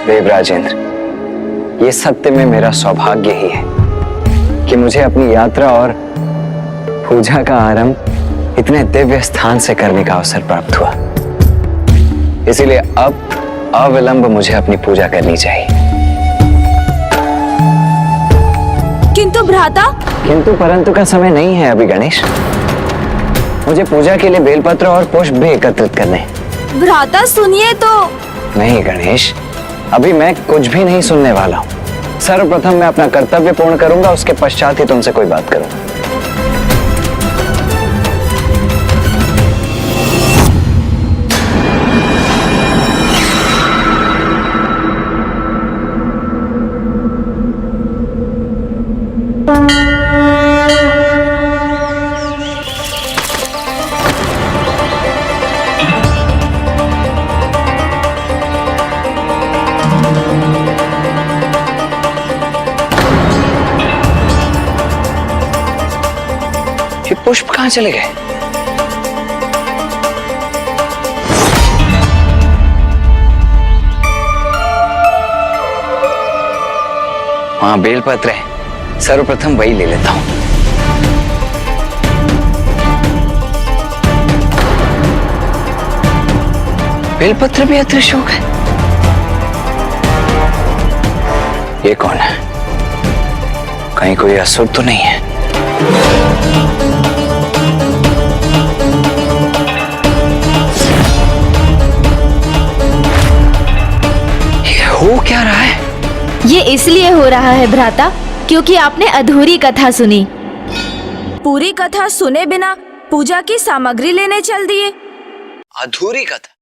देवराजेंद्र, ये सत्य में मेरा सौभाग्य ही है कि मुझे अपनी यात्रा और पूजा का आरंभ इतने दिव्य स्थान से करने का अवसर प्राप्त हुआ। इसीलिए अब अविलंब मुझे अपनी पूजा करनी चाहिए। किंतु भ्राता, किंतु परंतु का समय नहीं है अभी गणेश। मुझे पूजा के लिए बेलपत्र और पुष्प भी एकत्रित करने हैं। भ्राता सुनिए तो। नहीं गणेश, अभी मैं कुछ भी नहीं सुनने वाला हूँ। सर्वप्रथम मैं अपना कर्तव्य पूर्ण करूंगा, उसके पश्चात ही तुमसे कोई बात करूंगा। ये पुष्प कहां चले गए? वहां बेलपत्र है, सर्वप्रथम वही ले लेता हूं। बेलपत्र भी अदृश्य हो गए। ये कौन है? कहीं कोई असुर तो नहीं है? ये हो क्या रहा है? ये इसलिए हो रहा है भ्राता क्योंकि आपने अधूरी कथा सुनी। पूरी कथा सुने बिना पूजा की सामग्री लेने चल दिए। अधूरी कथा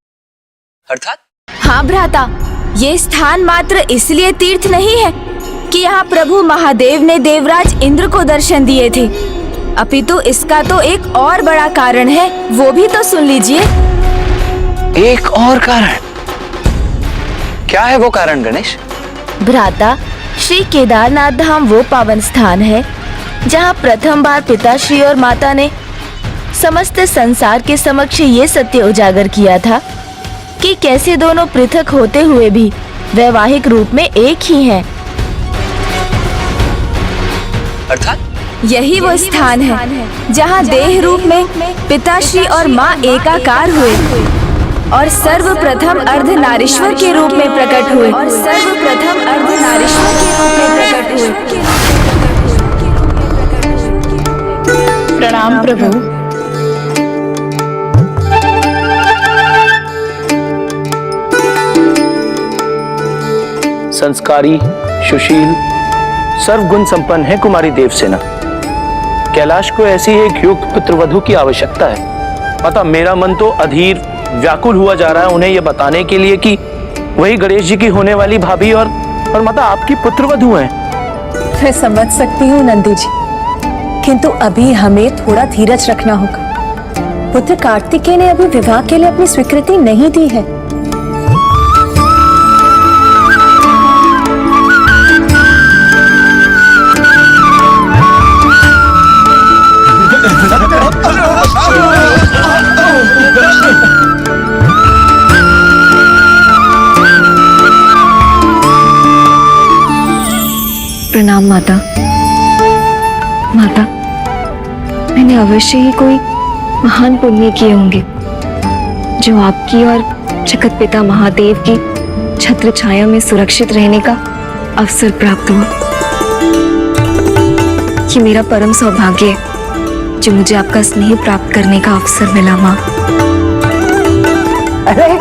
अर्थात? हाँ भ्राता, ये स्थान मात्र इसलिए तीर्थ नहीं है कि यहाँ प्रभु महादेव ने देवराज इंद्र को दर्शन दिए थे, अपितु इसका तो एक और बड़ा कारण है, वो भी तो सुन लीजिए। एक और कारण? क्या है वो कारण गणेश? भ्राता, श्री केदारनाथ धाम वो पावन स्थान है जहाँ प्रथम बार पिताश्री और माता ने समस्त संसार के समक्ष ये सत्य उजागर किया था कि कैसे दोनों पृथक होते हुए भी वैवाहिक रूप में एक ही हैं। अर्थात? यही वो स्थान है जहाँ देह रूप में पिताश्री और माँ एकाकार हुए और सर्वप्रथम अर्धनारीश्वर के रूप में प्रकट हुए। प्रणाम प्रभु। संस्कारी, सुशील, सर्वगुण संपन्न है कुमारी देवसेना। कैलाश को ऐसी एक युक्त पुत्रवधू की आवश्यकता है। पता मेरा मन तो अधीर व्याकुल हुआ जा रहा है उन्हें यह बताने के लिए कि वही गणेश जी की होने वाली भाभी और माता आपकी पुत्रवधू हैं। मैं समझ सकती हूँ नंदी जी, किंतु अभी हमें थोड़ा धीरज रखना होगा। पुत्र कार्तिकेय ने अभी विवाह के लिए अपनी स्वीकृति नहीं दी है। प्रणाम माता। माता, मैंने अवश्य ही कोई महान पुण्य किए होंगे जो आपकी और जगत पिता महादेव की छत्र छाया में सुरक्षित रहने का अवसर प्राप्त हुआ। ये मेरा परम सौभाग्य है जो मुझे आपका स्नेह प्राप्त करने का अवसर मिला माँ। अरे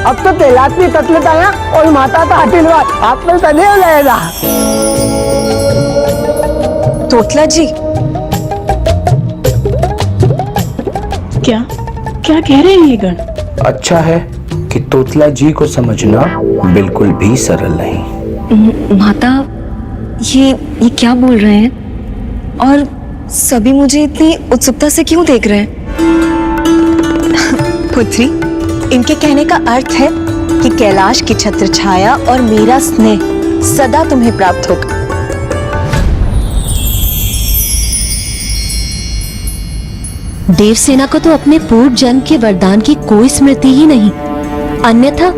अब तो तेलात्मी तत्लत आया और माता का आशीर्वाद आप में सदैव रहेगा। तोतला जी, क्या क्या कह रहे हैं ये गण? अच्छा है कि तोतला जी को समझना बिल्कुल भी सरल नहीं। माता, ये क्या बोल रहे हैं और सभी मुझे इतनी उत्सुकता से क्यों देख रहे हैं? पुत्री, इनके कहने का अर्थ है कि कैलाश की छत्र छाया और मेरा स्नेह सदा तुम्हें प्राप्त होगा। देवसेना को तो अपने पूर्व जन्म के वरदान की कोई स्मृति ही नहीं, अन्यथा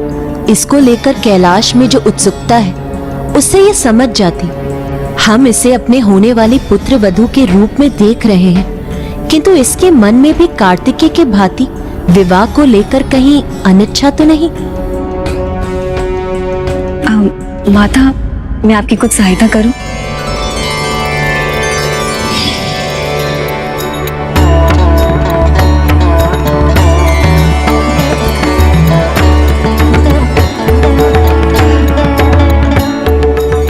इसको लेकर कैलाश में जो उत्सुकता है उससे ये समझ जाती। हम इसे अपने होने वाली पुत्र वधू के रूप में देख रहे हैं, किंतु इसके मन में भी कार्तिकेय के भांति विवाह को लेकर कहीं अनिच्छा तो नहीं? माता, मैं आपकी कुछ सहायता करूं?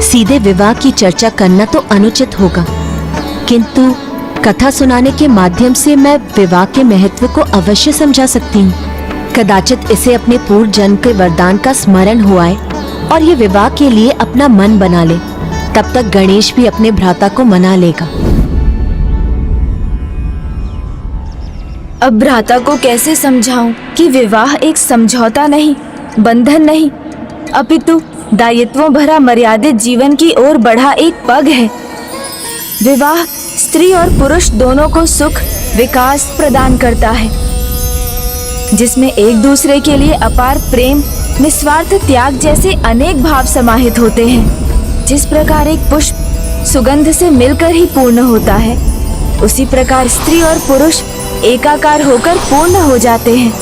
सीधे विवाह की चर्चा करना तो अनुचित होगा, किंतु कथा सुनाने के माध्यम से मैं विवाह के महत्व को अवश्य समझा सकती हूँ। कदाचित इसे अपने पूर्व जन्म के वरदान का स्मरण हो आए और ये विवाह के लिए अपना मन बना ले। तब तक गणेश भी अपने भ्राता को मना लेगा। अब भ्राता को कैसे समझाऊं कि विवाह एक समझौता नहीं, बंधन नहीं, अपितु दायित्वों भरा मर्यादित जीवन की ओर बढ़ा एक पग है। विवाह स्त्री और पुरुष दोनों को सुख विकास प्रदान करता है, जिसमें एक दूसरे के लिए अपार प्रेम, निस्वार्थ त्याग जैसे अनेक भाव समाहित होते हैं। जिस प्रकार एक पुष्प सुगंध से मिलकर ही पूर्ण होता है, उसी प्रकार स्त्री और पुरुष एकाकार होकर पूर्ण हो जाते हैं।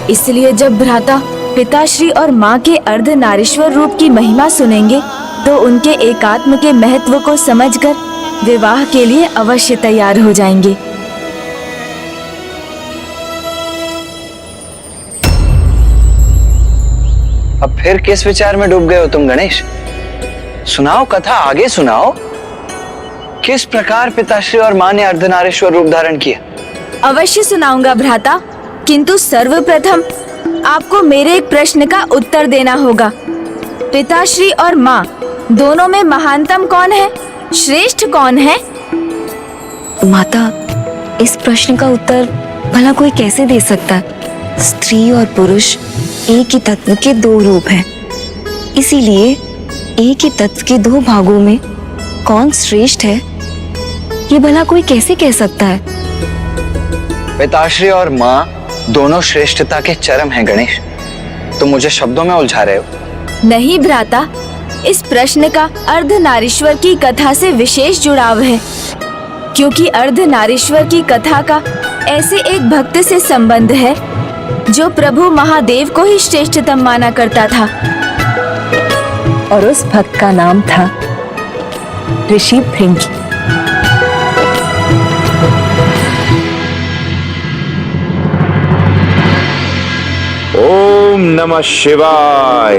इसलिए जब भ्राता पिताश्री और माँ के अर्धनारीश्वर रूप की महिमा सुनेंगे तो उनके एकात्म के महत्व को समझकर विवाह के लिए अवश्य तैयार हो जाएंगे। अब फिर किस विचार में डूब गए हो तुम गणेश? सुनाओ कथा, आगे सुनाओ। किस प्रकार पिताश्री और माँ ने अर्धनारीश्वर रूप धारण किया? अवश्य सुनाऊंगा भ्राता, किंतु सर्वप्रथम आपको मेरे एक प्रश्न का उत्तर देना होगा। पिताश्री और माँ दोनों में महानतम कौन है, श्रेष्ठ कौन है? माता, इस प्रश्न का उत्तर भला कोई कैसे दे सकता है? स्त्री और पुरुष एक ही तत्व के दो रूप हैं। इसीलिए एक ही तत्व के दो भागों में कौन श्रेष्ठ है, ये भला कोई कैसे कह सकता है? पिताश्री और माँ दोनों श्रेष्ठता के चरम हैं गणेश। तुम मुझे शब्दों में उलझा रहे हो। नहीं भ्राता, इस प्रश्न का अर्धनारीश्वर की कथा से विशेष जुड़ाव है, क्योंकि अर्धनारीश्वर की कथा का ऐसे एक भक्त से संबंध है जो प्रभु महादेव को ही श्रेष्ठतम माना करता था। और उस भक्त का नाम था ऋषि भृंगी। ओम नमः शिवाय।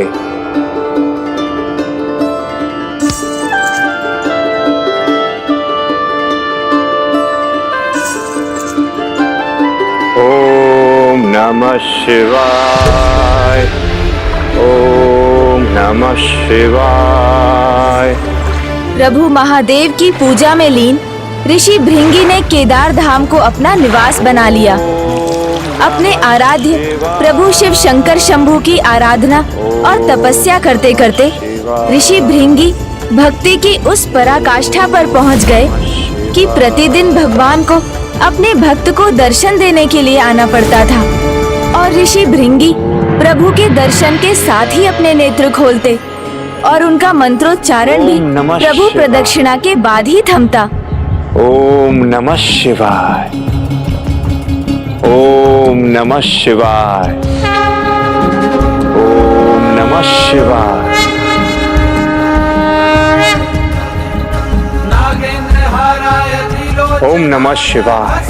ओम नमः शिवाय। ओम नमः शिवाय। प्रभु महादेव की पूजा में लीन ऋषि भृंगी ने केदार धाम को अपना निवास बना लिया। अपने आराध्य प्रभु शिव शंकर शंभू की आराधना और तपस्या करते करते ऋषि भृंगी भक्ति की उस पराकाष्ठा पर पहुंच गए कि प्रतिदिन भगवान को अपने भक्त को दर्शन देने के लिए आना पड़ता था। और ऋषि भृंगी प्रभु के दर्शन के साथ ही अपने नेत्र खोलते और उनका मंत्रोच्चारण भी प्रभु प्रदक्षिणा के बाद ही थमता। ओम नमः शिवाय। ओम नमः शिवाय। ओम नमः शिवाय। ओम नमः शिवाय।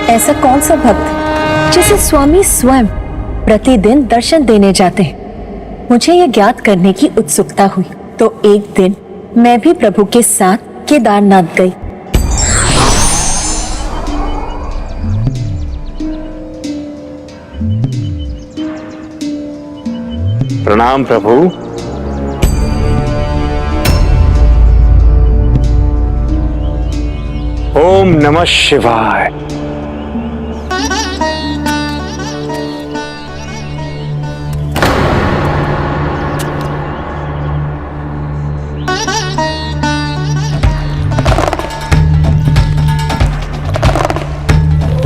ऐसा कौन सा भक्त जिसे स्वामी स्वयं प्रतिदिन दर्शन देने जाते हैं? मुझे यह ज्ञात करने की उत्सुकता हुई, तो एक दिन मैं भी प्रभु के साथ केदारनाथ गई। प्रणाम प्रभु। ओम नमः शिवाय।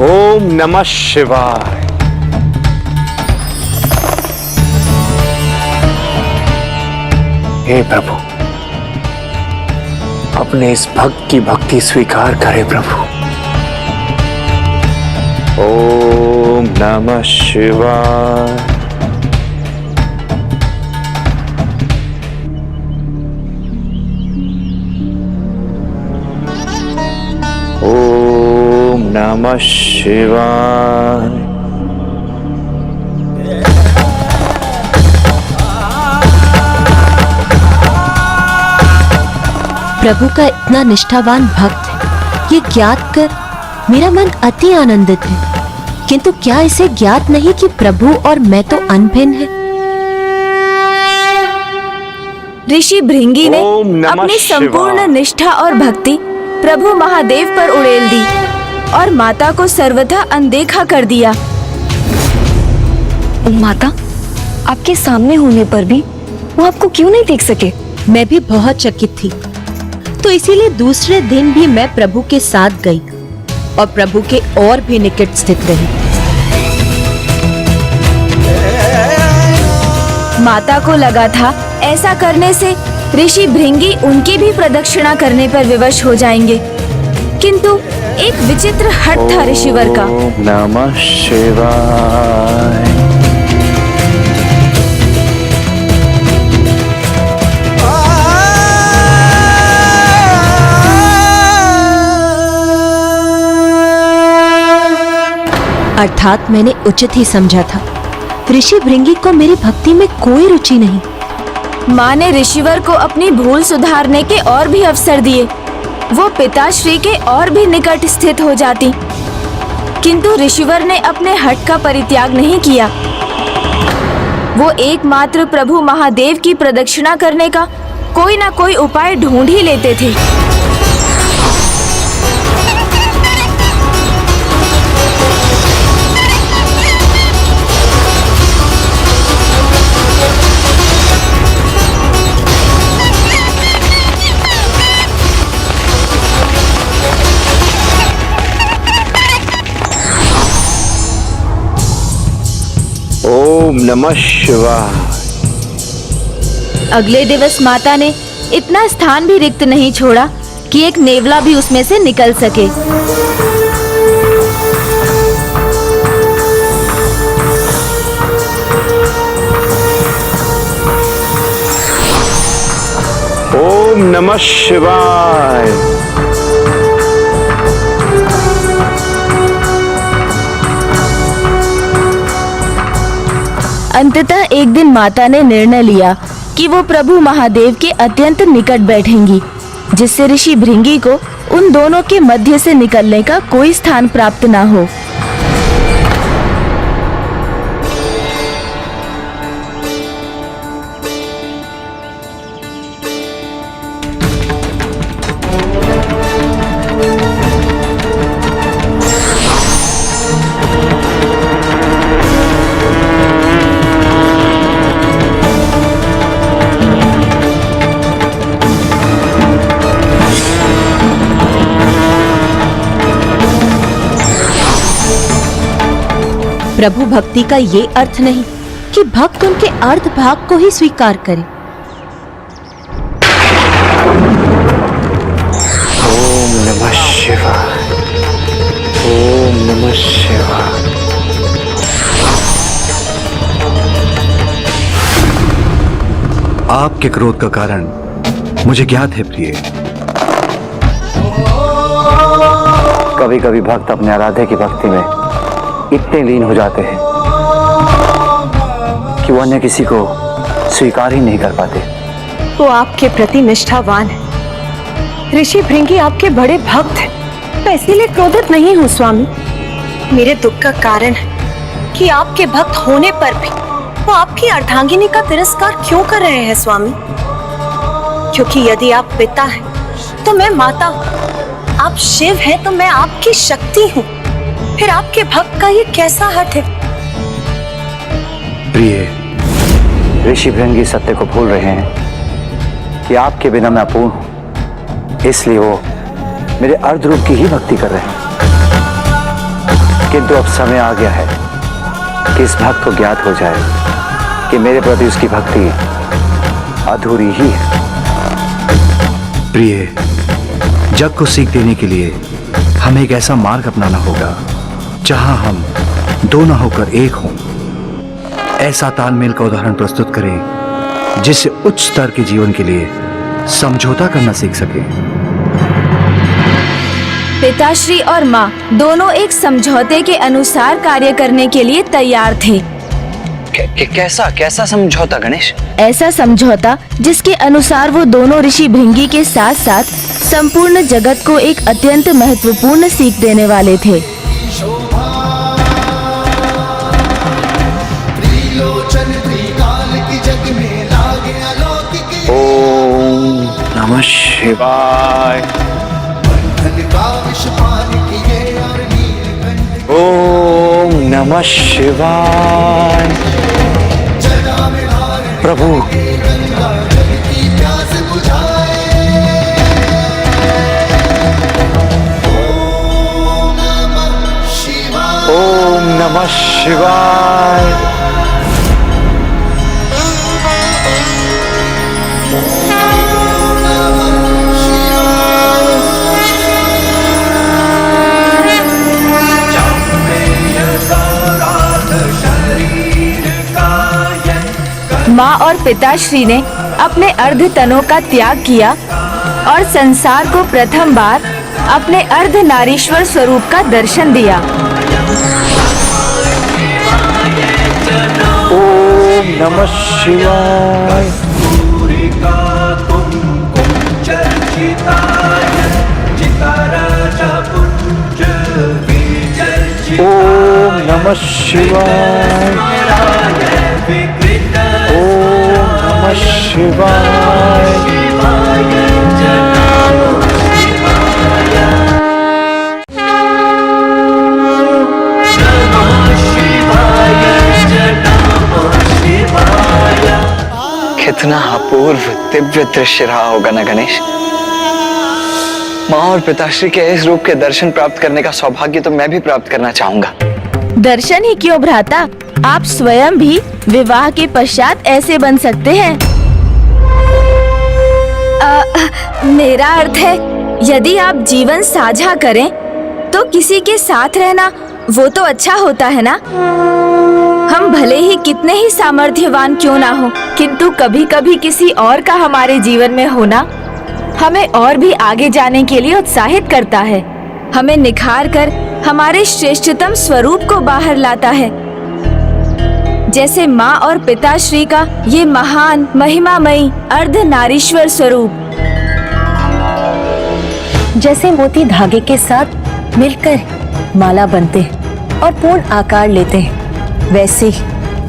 ओम नमः शिवाय। हे प्रभु, अपने इस भक्त की भक्ति स्वीकार करें प्रभु। ओम नमः शिवाय। ओम नमः शिवाय। प्रभु का इतना निष्ठावान भक्त ये ज्ञात कर मेरा मन अति आनंदित है। किंतु क्या इसे ज्ञात नहीं कि प्रभु और मैं तो अनभिन्न है। ऋषि भृंगी ने ओम नमः अपनी संपूर्ण शिवाय। निष्ठा और भक्ति प्रभु महादेव पर उड़ेल दी और माता को सर्वथा अनदेखा कर दिया। माता, आपके सामने होने पर भी वो आपको क्यों नहीं देख सके? मैं भी बहुत चकित थी, तो इसीलिए दूसरे दिन भी मैं प्रभु के साथ गई और प्रभु के और भी निकट स्थित रही। माता को लगा था ऐसा करने से ऋषि भृंगी उनकी भी प्रदक्षिणा करने पर विवश हो जाएंगे, किंतु एक विचित्र हट था ऋषिवर का। ओम नमः शिवाय। अर्थात मैंने उचित ही समझा था। ऋषि भृंगी को मेरी भक्ति में कोई रुचि नहीं। माँ ने ऋषिवर को अपनी भूल सुधारने के और भी अवसर दिए, वो पिताश्री के और भी निकट स्थित हो जाती, किंतु ऋषिवर ने अपने हठ का परित्याग नहीं किया। वो एकमात्र प्रभु महादेव की प्रदक्षिणा करने का कोई ना कोई उपाय ढूंढ ही लेते थे। ओम नमः शिवाय। अगले दिवस माता ने इतना स्थान भी रिक्त नहीं छोड़ा कि एक नेवला भी उसमें से निकल सके। ओम नमः शिवाय। अंततः एक दिन माता ने निर्णय लिया कि वो प्रभु महादेव के अत्यंत निकट बैठेंगी, जिससे ऋषि भृंगी को उन दोनों के मध्य से निकलने का कोई स्थान प्राप्त ना हो। प्रभु भक्ति का ये अर्थ नहीं कि भक्त उनके अर्ध भाग को ही स्वीकार करे। ओम नमः शिवाय। ओम नमः शिवाय। आपके क्रोध का कारण मुझे ज्ञात है प्रिय। कभी कभी भक्त अपने आराध्य की भक्ति में इतने लीन हो जाते हैं कि वो अन्य किसी को स्वीकार ही नहीं कर पाते। वो आपके प्रति निष्ठावान है। ऋषि भृंगी आपके बड़े भक्त हैं। मैं इसीलिए क्रोधित नहीं हूँ स्वामी। मेरे दुख का कारण है कि आपके भक्त होने पर भी वो आपकी अर्धांगिनी का तिरस्कार क्यों कर रहे हैं स्वामी? क्योंकि यदि आप पिता हैं तो मैं माता हूँ, आप शिव हैं तो मैं आपकी शक्ति हूँ। फिर आपके भक्त का ये कैसा हट है? प्रिय, ऋषि भृंगी सत्य को भूल रहे हैं कि आपके बिना मैं अपूर्ण हूं, इसलिए वो मेरे अर्ध रूप की ही भक्ति कर रहे हैं। किंतु अब समय आ गया है कि इस भक्त को ज्ञात हो जाए कि मेरे प्रति उसकी भक्ति अधूरी ही है। प्रिय, जग को सीख देने के लिए हमें एक ऐसा मार्ग अपनाना होगा जहां हम दो न होकर एक हों। ऐसा तालमेल का उदाहरण प्रस्तुत करें जिससे उच्च स्तर के जीवन के लिए समझौता करना सीख सके। पिताश्री और माँ दोनों एक समझौते के अनुसार कार्य करने के लिए तैयार थे। कैसा समझौता गणेश? ऐसा समझौता जिसके अनुसार वो दोनों ऋषि भृंगी के साथ साथ संपूर्ण जगत को एक अत्यंत महत्वपूर्ण सीख देने वाले थे। ओम नमः शिवाय। ओम नमः शिवाय। प्रभु, ओम नमः शिवाय। माँ और पिताश्री ने अपने अर्ध तनों का त्याग किया और संसार को प्रथम बार अपने अर्ध नारीश्वर स्वरूप का दर्शन दिया। ओम नमः शिवाय। ओम नमः शिवाय। ओम नमः शिवाय। कितना अपूर्व दिव्य दृश्य रहा होगा ना गणेश। माँ और पिताश्री के इस रूप के दर्शन प्राप्त करने का सौभाग्य तो मैं भी प्राप्त करना चाहूंगा। दर्शन ही क्यों भ्राता, आप स्वयं भी विवाह के पश्चात ऐसे बन सकते हैं। मेरा अर्थ है, यदि आप जीवन साझा करें तो किसी के साथ रहना वो तो अच्छा होता है ना। हम भले ही कितने ही सामर्थ्यवान क्यों ना हो, किंतु कभी कभी किसी और का हमारे जीवन में होना हमें और भी आगे जाने के लिए उत्साहित करता है, हमें निखार कर हमारे श्रेष्ठतम स्वरूप को बाहर लाता है। जैसे माँ और पिताश्री का ये महान महिमामयी अर्ध नारीश्वर स्वरूप। जैसे मोती धागे के साथ मिलकर माला बनते हैं और पूर्ण आकार लेते हैं, वैसे ही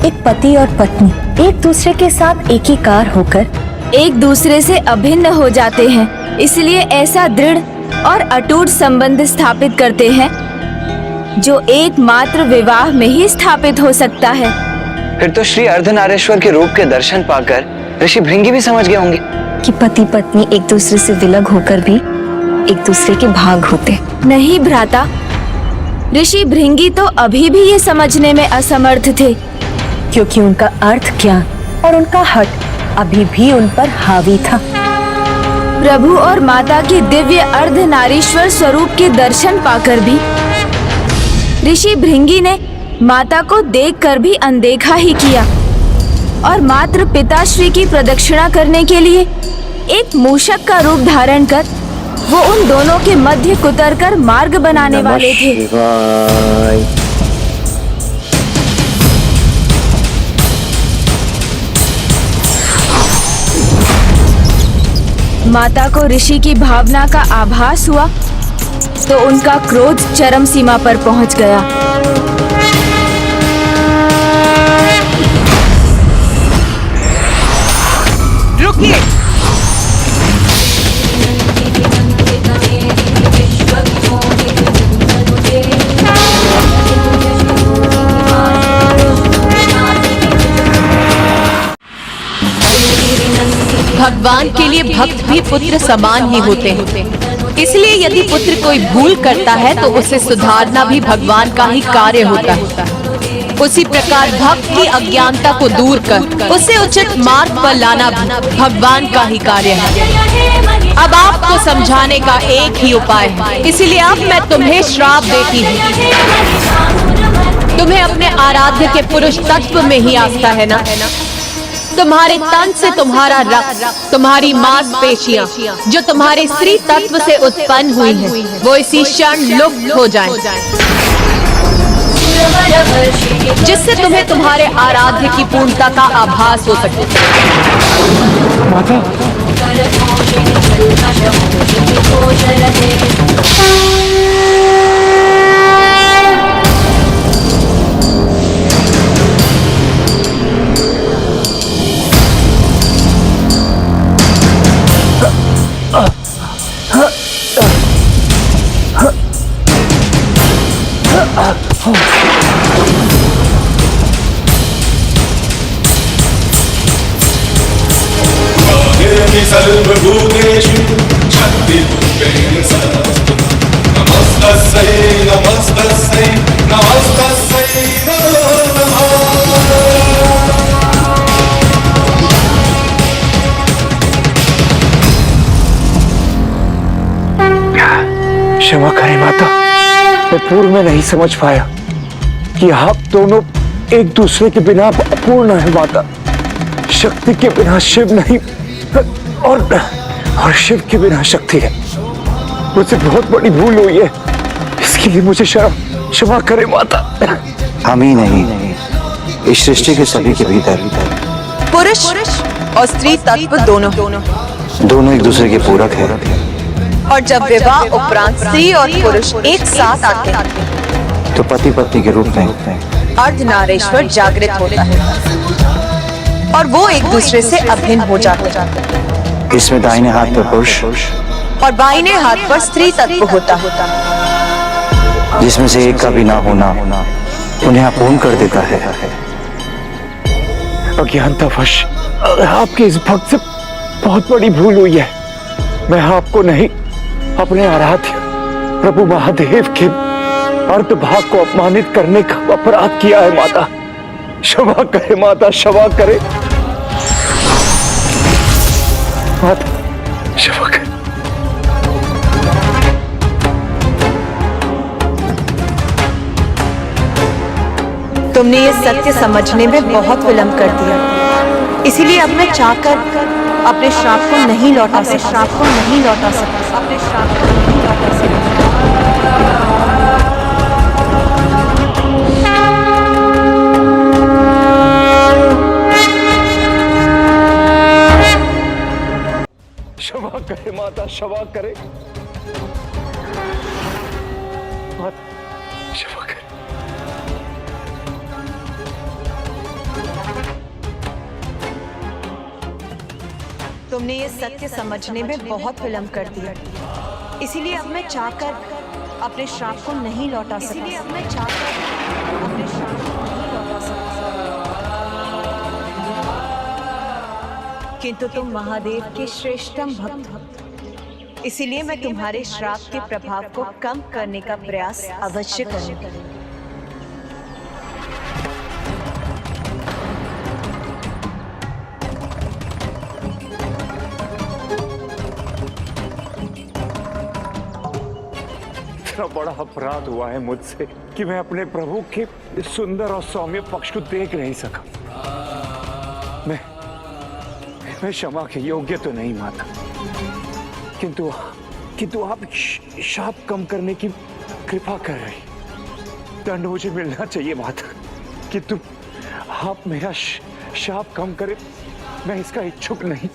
एक पति और पत्नी एक दूसरे के साथ एकीकार होकर एक दूसरे से अभिन्न हो जाते हैं। इसलिए ऐसा दृढ़ और अटूट संबंध स्थापित करते हैं जो एकमात्र विवाह में ही स्थापित हो सकता है। फिर तो श्री अर्धनारीश्वर के रूप के दर्शन पाकर ऋषि भृंगी भी समझ गए होंगे कि पति पत्नी एक दूसरे से विलग होकर भी एक दूसरे के भाग होते। नहीं भ्राता, ऋषि भृंगी तो अभी भी ये समझने में असमर्थ थे, क्योंकि उनका अर्थ ज्ञान और उनका हट अभी भी उन पर हावी था। प्रभु और माता के दिव्य अर्ध नारीश्वर स्वरूप के दर्शन पाकर भी ऋषि भृंगी ने माता को देखकर भी अनदेखा ही किया और मात्र पिताश्री की प्रदक्षिणा करने के लिए एक मूषक का रूप धारण कर वो उन दोनों के मध्य कुतर कर मार्ग बनाने वाले थे। माता को ऋषि की भावना का आभास हुआ तो उनका क्रोध चरम सीमा पर पहुंच गया। भगवान के लिए भक्त भी पुत्र समान ही होते हैं। इसलिए यदि पुत्र कोई भूल करता है तो उसे सुधारना भी भगवान का ही कार्य होता है। उसी प्रकार भक्त की अज्ञानता को दूर कर उसे उचित मार्ग पर लाना भी भगवान का ही कार्य है। अब आपको समझाने का एक ही उपाय है, इसीलिए अब मैं तुम्हें श्राप देती हूँ। तुम्हें अपने आराध्य के पुरुष तत्व में ही आस्था है ना? तुम्हारे तन से तुम्हारा रक्त, तुम्हारी मांसपेशियां जो तुम्हारे स्त्री तत्व से उत्पन्न हुई है, वो इसी क्षण लुप्त हो जाएं, जिससे तुम्हें तुम्हारे आराध्य की पूर्णता का आभास हो सके। माता, सर्वभूतेषु शक्तिरूपेण संस्थितः। नमस्तस्यै नमस्तस्यै नमस्तस्यै नमो नमः। क्षमा करें माता, मैं पूर्व में नहीं समझ पाया कि आप दोनों एक दूसरे के बिना अपूर्ण है माता। शक्ति के बिना शिव नहीं और शिव के बिना शक्ति है। मुझसे बहुत बड़ी भूल हुई है, इसके लिए मुझे क्षमा करें माता। हम ही नहीं, इस सृष्टि के सभी के भीतर पुरुष और स्त्री तत्व दोनों एक दूसरे के पूरक है। और जब विवाह उपरांत स्त्री और पुरुष एक साथ आते हैं तो पति पत्नी के रूप में अर्धनारीश्वर जागृत होता है और वो एक दूसरे से अभिन्न हो जाते हैं। इसमें दाहिने हाथ पर पुरुष और बाईने हाथ पर स्त्री तत्व होता है, जिसमें से एक का भी ना होना उन्हें अपूर्ण कर देता है। अज्ञानतावश आपके इस भक्त से बहुत बड़ी भूल हुई है। मैं आपको नहीं, अपने आराध्य प्रभु महादेव के अर्धभाग को अपमानित करने का अपराध किया है माता। क्षमा करे माता, क्षमा करे माता, क्षमा करे। तुमने ये सत्य समझने में बहुत विलंब कर दिया, इसीलिए अब मैं चाहकर अपने श्राप को नहीं लौटा सकता। अपने श्राप को नहीं लौटा सकता। क्षमा करे माता, क्षमा करे माता, क्षमा करे। तुमने ये सत्य समझने में बहुत विलंब कर दिया, इसीलिए अब मैं चाहकर अपने श्राप को नहीं लौटा सकता। किंतु तुम महादेव के श्रेष्ठतम भक्त हो, इसीलिए मैं तुम्हारे श्राप के प्रभाव को कम करने का प्रयास अवश्य करूंगी। इतना बड़ा अपराध हुआ है मुझसे कि मैं अपने प्रभु के सुंदर और सौम्य पक्ष को देख नहीं सका। मैं क्षमा के योग्य तो नहीं माता, किंतु आप शाप कम करने की कृपा कर रही। दंड मुझे मिलना चाहिए माता, किंतु आप मेरा शाप कम करें, मैं इसका इच्छुक नहीं।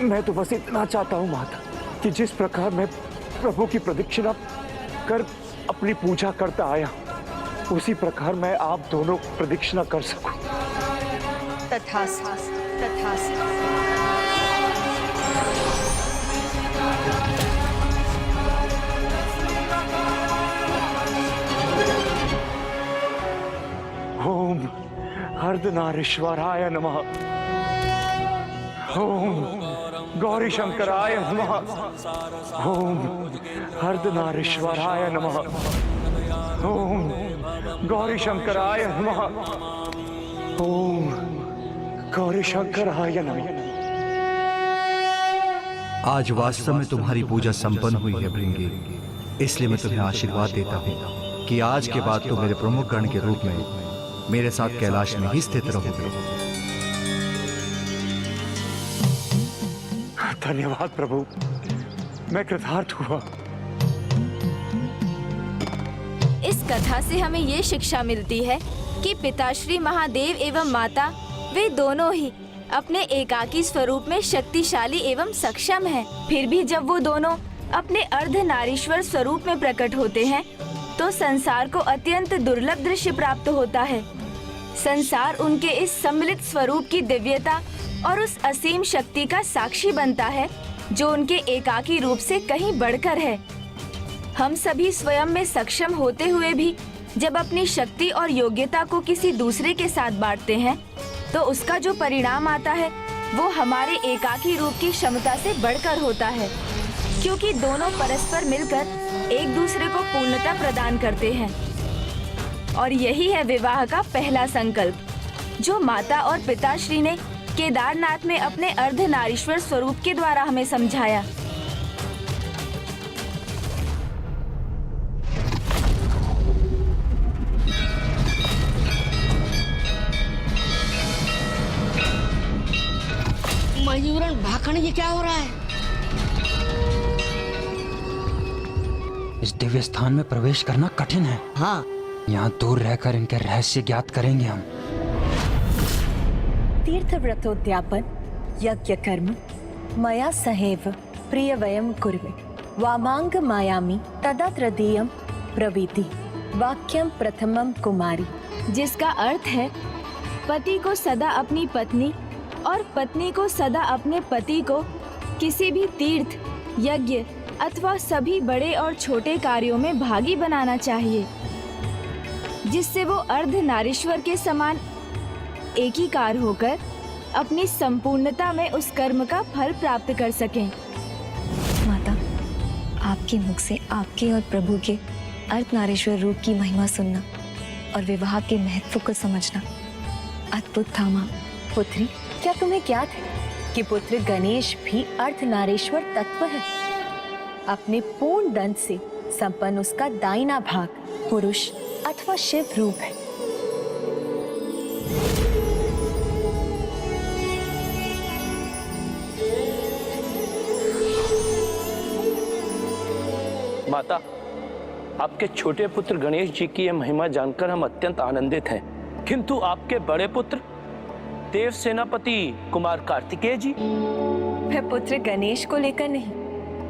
मैं तो बस इतना चाहता हूँ माता कि जिस प्रकार मैं प्रभु की प्रदक्षिणा कर अपनी पूजा करता आया, उसी प्रकार मैं आप दोनों प्रदक्षिणा कर सकूं। तथास्तु, तथास्तु। ओम अर्धनारीश्वराय नमः। ओम गौरी शंकराय नमः। ओम अर्धनारीश्वराय नमः। ओम गौरी शंकराय नमः। ओम गौरी शंकराय नमः। आज वास्तव में तुम्हारी पूजा संपन्न हुई है भृंगी, इसलिए मैं तुम्हें आशीर्वाद देता हूँ कि आज के बाद तुम मेरे प्रमुख गण के रूप में मेरे साथ कैलाश में ही स्थित रहोगे। धन्यवाद प्रभु, मैं कृतार्थ हुआ। इस कथा से हमें ये शिक्षा मिलती है कि पिताश्री महादेव एवं माता वे दोनों ही अपने एकाकी स्वरूप में शक्तिशाली एवं सक्षम हैं। फिर भी जब वो दोनों अपने अर्धनारीश्वर स्वरूप में प्रकट होते हैं तो संसार को अत्यंत दुर्लभ दृश्य प्राप्त होता है। संसार उनके इस सम्मिलित स्वरूप की दिव्यता और उस असीम शक्ति का साक्षी बनता है जो उनके एकाकी रूप से कहीं बढ़कर है। हम सभी स्वयं में सक्षम होते हुए भी जब अपनी शक्ति और योग्यता को किसी दूसरे के साथ बांटते हैं तो उसका जो परिणाम आता है वो हमारे एकाकी रूप की क्षमता से बढ़कर होता है, क्योंकि दोनों परस्पर मिलकर एक दूसरे को पूर्णता प्रदान करते हैं। और यही है विवाह का पहला संकल्प जो माता और पिताश्री ने केदारनाथ में अपने अर्धनारीश्वर स्वरूप के द्वारा हमें समझाया। मयूरन भाखड़, ये क्या हो रहा है? इस दिव्य स्थान में प्रवेश करना कठिन है। हाँ, यहाँ दूर रहकर इनके रहस्य ज्ञात करेंगे हम। तीर्थ व्रतोद्यापन यज्ञ कर्म मया सहैव प्रिय वयम कुर्वे वामांग मायामी तदा तृतीयम प्रवीति वाक्यम प्रथमम कुमारी, जिसका अर्थ है पति को सदा अपनी पत्नी और पत्नी को सदा अपने पति को किसी भी तीर्थ, यज्ञ अथवा सभी बड़े और छोटे कार्यों में भागी बनाना चाहिए, जिससे वो अर्धनारीश्वर के समान एकीकार होकर अपनी संपूर्णता में उस कर्म का फल प्राप्त कर सकें। माता, आपके मुख से आपके और प्रभु के अर्धनारीश्वर रूप की महिमा सुनना और विवाह के महत्व को समझना अद्भुत था। माँ, पुत्री, क्या तुम्हें ज्ञात है कि पुत्र गणेश भी अर्धनारीश्वर तत्व है? अपने पूर्ण दंड से संपन्न उसका दाहिना भाग पुरुष अथवा शिव रूप है। माता, आपके छोटे पुत्र गणेश जी की यह महिमा जानकर हम अत्यंत आनंदित हैं, किंतु आपके बड़े पुत्र देव सेनापति कुमार कार्तिकेय जी? मैं पुत्र गणेश को लेकर नहीं,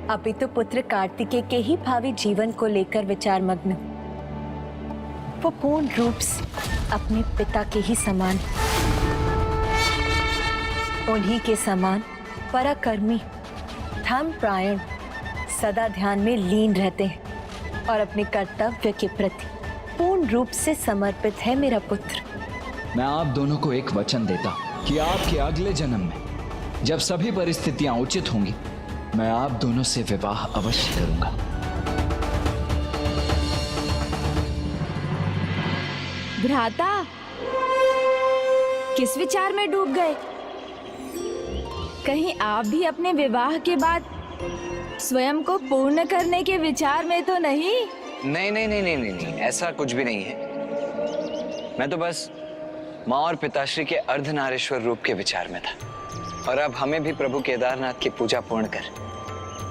अभी तो पुत्र कार्तिकेय के ही भावी जीवन को लेकर विचार मग्न। वो पूर्ण रूप से अपने पिता के ही समान, उन्हीं के समान पराक्रमी, धर्मपरायण, सदा ध्यान में लीन रहते हैं और अपने कर्तव्य के प्रति पूर्ण रूप से समर्पित है मेरा पुत्र। मैं आप दोनों को एक वचन देता हूँ कि आपके अगले जन्म में जब सभी परिस्थितियां उचित होंगी मैं आप दोनों से विवाह अवश्य करूंगा। भ्राता, किस विचार में डूब गए? कहीं आप भी अपने विवाह के बाद स्वयं को पूर्ण करने के विचार में तो नहीं? नहीं नहीं नहीं नहीं नहीं, नहीं, ऐसा कुछ भी नहीं है। मैं तो बस माँ और पिताश्री के अर्धनारीश्वर रूप के विचार में था, और अब हमें भी प्रभु केदारनाथ की पूजा पूर्ण कर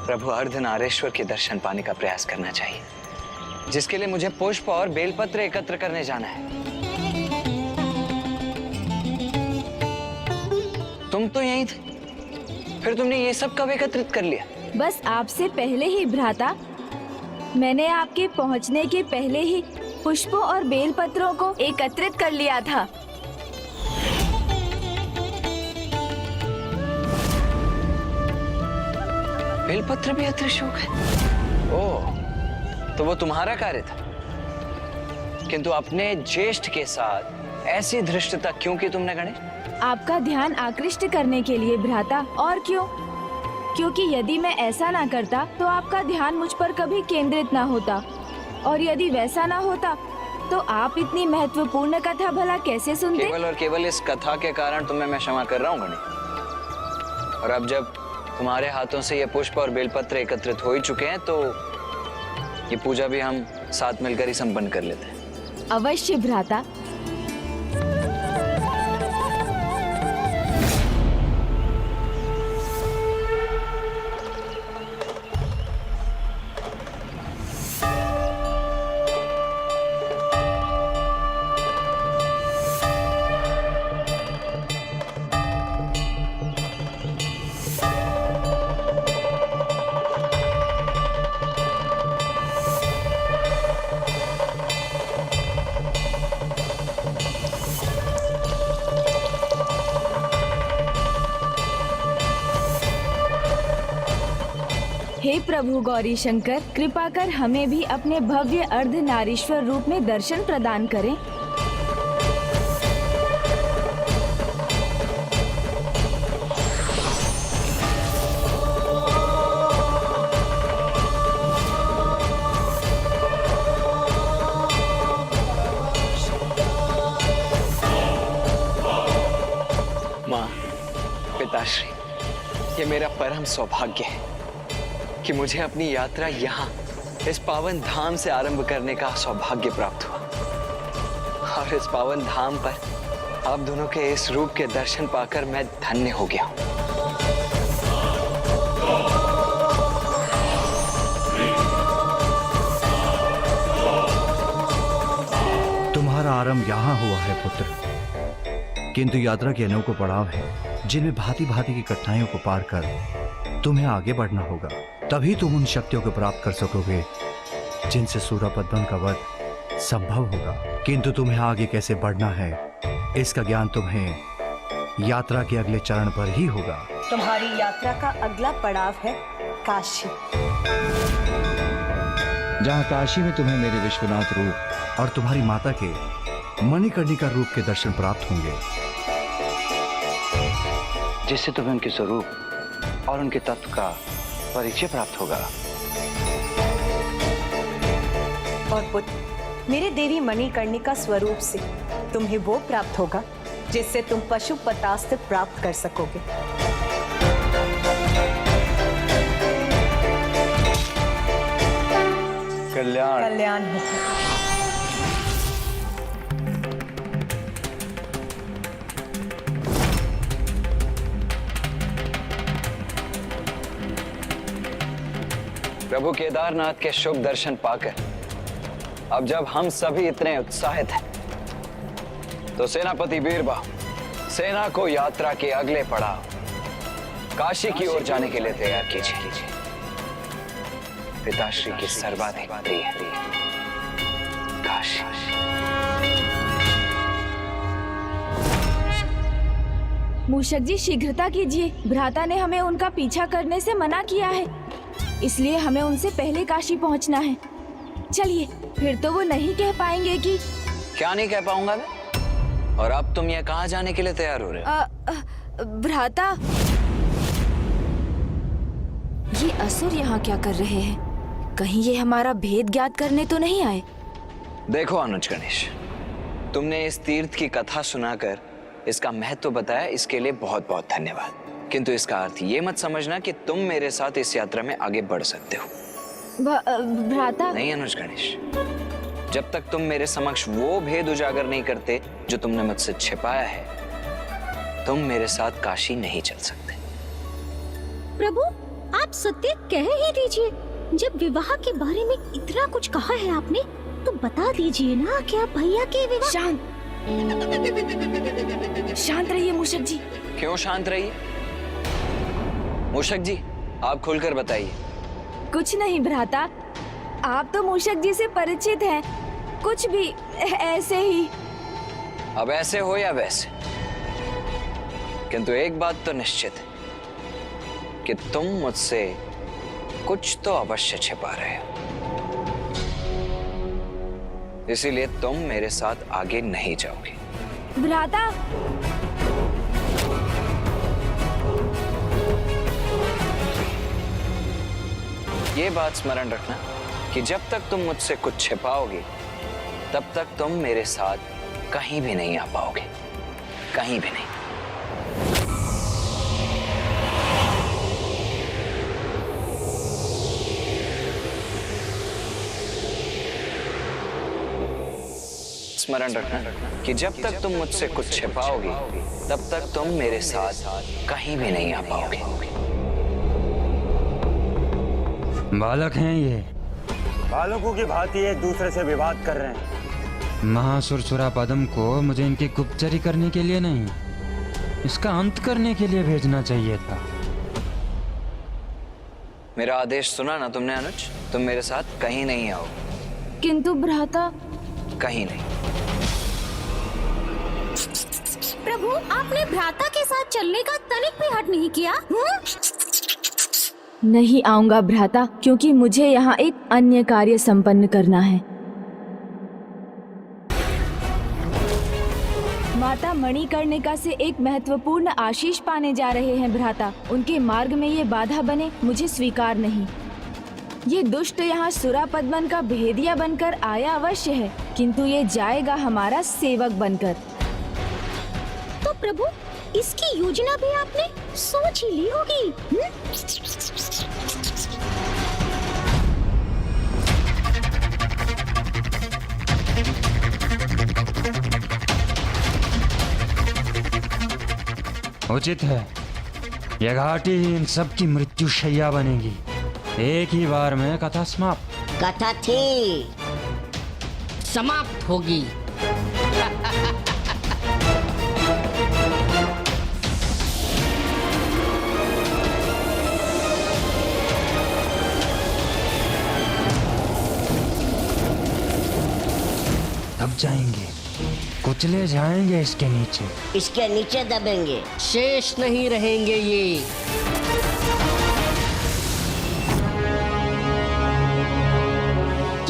प्रभु अर्धनारीश्वर के दर्शन पाने का प्रयास करना चाहिए, जिसके लिए मुझे पुष्प और बेलपत्र एकत्र करने जाना है। तुम तो यहीं थे, फिर तुमने ये सब कब एकत्रित कर लिया? बस आपसे पहले ही भ्राता, मैंने आपके पहुंचने के पहले ही पुष्पों और बेलपत्रों को एकत्रित कर लिया था। बेलपत्र भी अदृश्य हो गए? ओह, तो वो तुम्हारा कार्य था। किंतु अपने ज्येष्ठ के साथ ऐसी धृष्टता क्यों की तुमने गणेश? आपका ध्यान आकृष्ट करने के लिए भ्राता, और क्यों? क्योंकि यदि मैं ऐसा ना करता तो आपका ध्यान मुझ पर कभी केंद्रित ना होता, और यदि वैसा ना होता तो आप इतनी महत्वपूर्ण कथा भला कैसे सुनते? केवल और केवल इस कथा के कारण तुम्हें मैं क्षमा कर रहा हूँ गणी। और अब जब तुम्हारे हाथों से ये पुष्प और बेलपत्र एकत्रित हो ही चुके हैं तो ये पूजा भी हम साथ मिलकर ही संपन्न कर लेते हैं। अवश्य भ्राता। हे प्रभु गौरी शंकर, कृपा कर हमें भी अपने भव्य अर्धनारीश्वर रूप में दर्शन प्रदान करें। माँ, पिताश्री, ये मेरा परम सौभाग्य है कि मुझे अपनी यात्रा यहाँ इस पावन धाम से आरंभ करने का सौभाग्य प्राप्त हुआ। और इस पावन धाम पर आप दोनों के इस रूप के दर्शन पाकर मैं धन्य हो गया हूँ। तुम्हारा आरंभ यहाँ हुआ है पुत्र, किंतु यात्रा के अनोखो पड़ाव है जिनमें भांति भांति की कठिनाइयों को पार कर तुम्हें आगे बढ़ना होगा। तभी तुम उन शक्तियों को प्राप्त कर सकोगे जिनसे सूरपद्मन का वध संभव होगा। किंतु तुम्हें आगे कैसे बढ़ना है इसका ज्ञान तुम्हें यात्रा के अगले चरण पर ही होगा। तुम्हारी यात्रा का अगला पड़ाव है काशी, जहाँ काशी में तुम्हें मेरे विश्वनाथ रूप और तुम्हारी माता के मणिकर्णिका रूप के दर्शन प्राप्त होंगे, जिससे तुम्हें उनके स्वरूप और उनके तत्व का परिचय प्राप्त होगा। और पुत्र, मेरे देवी मणिकर्णिका स्वरूप से तुम्हें वो प्राप्त होगा जिससे तुम पशुपतास्त्र प्राप्त कर सकोगे। कल्याण होगा। प्रभु केदारनाथ के शुभ दर्शन पाकर अब जब हम सभी इतने उत्साहित हैं, तो सेनापति बीरबाहु सेना को यात्रा के अगले पड़ाव काशी की ओर जाने के लिए तैयार कीजिए। पिताश्री की सर्वाधिक प्रिय काशी। मूषक जी, शीघ्रता कीजिए, भ्राता ने हमें उनका पीछा करने से मना किया है, इसलिए हमें उनसे पहले काशी पहुंचना है। चलिए, फिर तो वो नहीं कह पाएंगे कि क्या नहीं कह पाऊंगा मैं? और अब तुम ये कहाँ जाने के लिए तैयार हो रहे हो? भ्राता, ये असुर यहाँ क्या कर रहे हैं? कहीं ये हमारा भेद ज्ञात करने तो नहीं आए? देखो अनुज गणेश, तुमने इस तीर्थ की कथा सुनाकर इसका महत्व बताया, इसके लिए बहुत बहुत धन्यवाद। किंतु इसका अर्थ ये मत समझना कि तुम मेरे साथ इस यात्रा में आगे बढ़ सकते हो। भ्राता, नहीं अनुज गणेश, जब तक तुम मेरे समक्ष वो भेद उजागर नहीं करते जो तुमने मुझसे छिपाया है, तुम मेरे साथ काशी नहीं चल सकते। प्रभु, आप सत्य कह ही दीजिए। जब विवाह के बारे में इतना कुछ कहा है आपने, तो बता दीजिए ना कि आप भैया के विवाह। शांत रहिए मूषक जी। क्यों शांत रहिए? मूषक जी, आप खुलकर बताइए। कुछ नहीं भ्राता, आप तो मूषक जी से परिचित हैं, कुछ भी ऐसे ही। अब ऐसे हो या वैसे, किंतु एक बात तो निश्चित है कि तुम मुझसे कुछ तो अवश्य छिपा रहे हो, इसीलिए तुम मेरे साथ आगे नहीं जाओगे। भ्राता, ये बात स्मरण रखना कि जब तक तुम मुझसे कुछ छिपाओगे तब तक तुम मेरे साथ कहीं भी नहीं आ पाओगे, कहीं भी नहीं। स्मरण रखना कि जब तक तुम मुझसे कुछ छिपाओगे तब तक तुम मेरे साथ कहीं भी नहीं आ पाओगे। बालक हैं ये, बालकों की भांति एक दूसरे से विवाद कर रहे हैं। महासुरसुरा पद्म को मुझे इनकी गुप्तचरी करने के लिए नहीं, इसका अंत करने के लिए भेजना चाहिए था। मेरा आदेश सुना ना तुमने अनुज? तुम मेरे साथ कहीं नहीं आओ। किंतु भ्राता, कहीं नहीं। प्रभु, आपने भ्राता के साथ चलने का तनिक भी हट नहीं किया। नहीं आऊंगा भ्राता, क्योंकि मुझे यहाँ एक अन्य कार्य संपन्न करना है। माता मणिकर्णिका से एक महत्वपूर्ण आशीष पाने जा रहे हैं भ्राता। उनके मार्ग में ये बाधा बने मुझे स्वीकार नहीं। ये दुष्ट यहाँ सुरा पद्मन का भेदिया बनकर आया अवश्य है, किंतु ये जाएगा हमारा सेवक बनकर। तो प्रभु, इसकी योजना भी आपने सोच ही ली होगी। उचित है, यह घाटी इन सब की मृत्यु शैया बनेगी। एक ही बार में कथा समाप्त। कथा थी, समाप्त होगी। दब जाएंगे, कुचले जाएंगे इसके नीचे। इसके नीचे दबेंगे, शेष नहीं रहेंगे ये।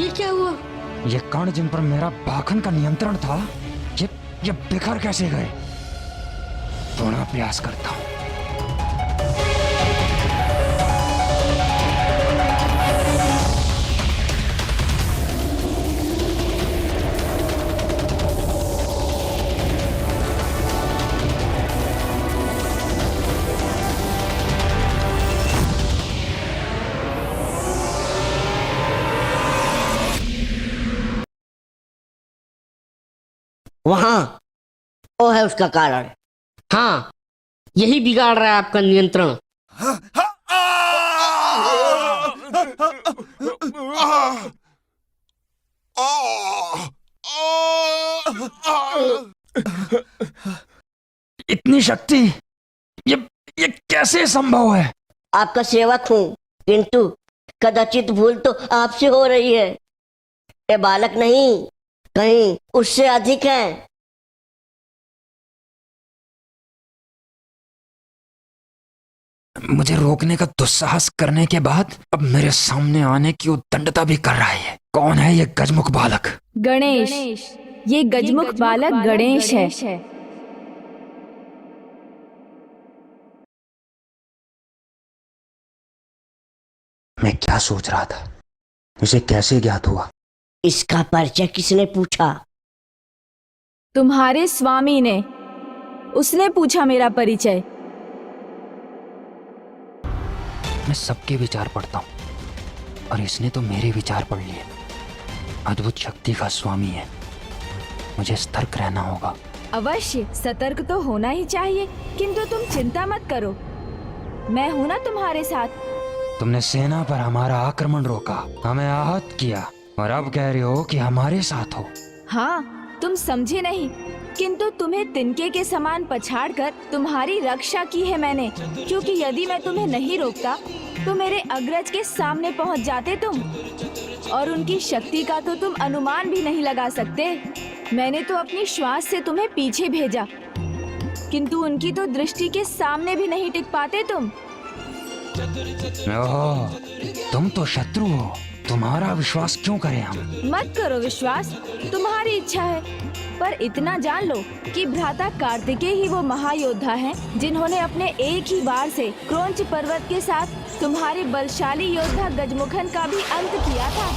क्या हुआ? ये कण जिन पर मेरा बाखन का नियंत्रण था, ये बिखर कैसे गए? थोड़ा प्रयास करता हूँ। वहां वो है उसका कारण। हाँ, यही बिगाड़ रहा है आपका नियंत्रण। इतनी शक्ति, ये कैसे संभव है? आपका सेवक हूँ, किंतु कदाचित भूल तो आपसे हो रही है। ये बालक नहीं, कहीं उससे अधिक है। मुझे रोकने का दुस्साहस करने के बाद अब मेरे सामने आने की उद्दंडता भी कर रहा है। कौन है ये गजमुख बालक? गणेश। ये गजमुख बालक गणेश है। मैं क्या सोच रहा था, इसे कैसे ज्ञात हुआ? इसका परिचय किसने पूछा? तुम्हारे स्वामी ने। उसने पूछा मेरा परिचय। मैं सबके विचार पढ़ता हूँ और इसने तो मेरे विचार पढ़ लिए। अद्भुत शक्ति का स्वामी है, मुझे सतर्क रहना होगा। अवश्य सतर्क तो होना ही चाहिए, किंतु तुम चिंता मत करो, मैं हूं ना तुम्हारे साथ। तुमने सेना पर हमारा आक्रमण रोका, हमें आहत किया, और अब कह रहे हो कि हमारे साथ हो। हाँ, तुम समझे नहीं, किंतु तुम्हें तिनके के समान पछाड़कर तुम्हारी रक्षा की है मैंने, क्योंकि यदि मैं तुम्हें नहीं रोकता तो मेरे अग्रज के सामने पहुंच जाते तुम, और उनकी शक्ति का तो तुम अनुमान भी नहीं लगा सकते। मैंने तो अपनी श्वास से तुम्हें पीछे भेजा, किंतु उनकी तो दृष्टि के सामने भी नहीं टिक पाते तुम। ओह, तुम तो शत्रु हो, तुम्हारा विश्वास क्यों करें हम? मत करो विश्वास, तुम्हारी इच्छा है। पर इतना जान लो कि भ्राता कार्तिकेय ही वो महायोद्धा हैं जिन्होंने अपने एक ही बार से क्रौंच पर्वत के साथ तुम्हारे बलशाली योद्धा गजमुखन का भी अंत किया था।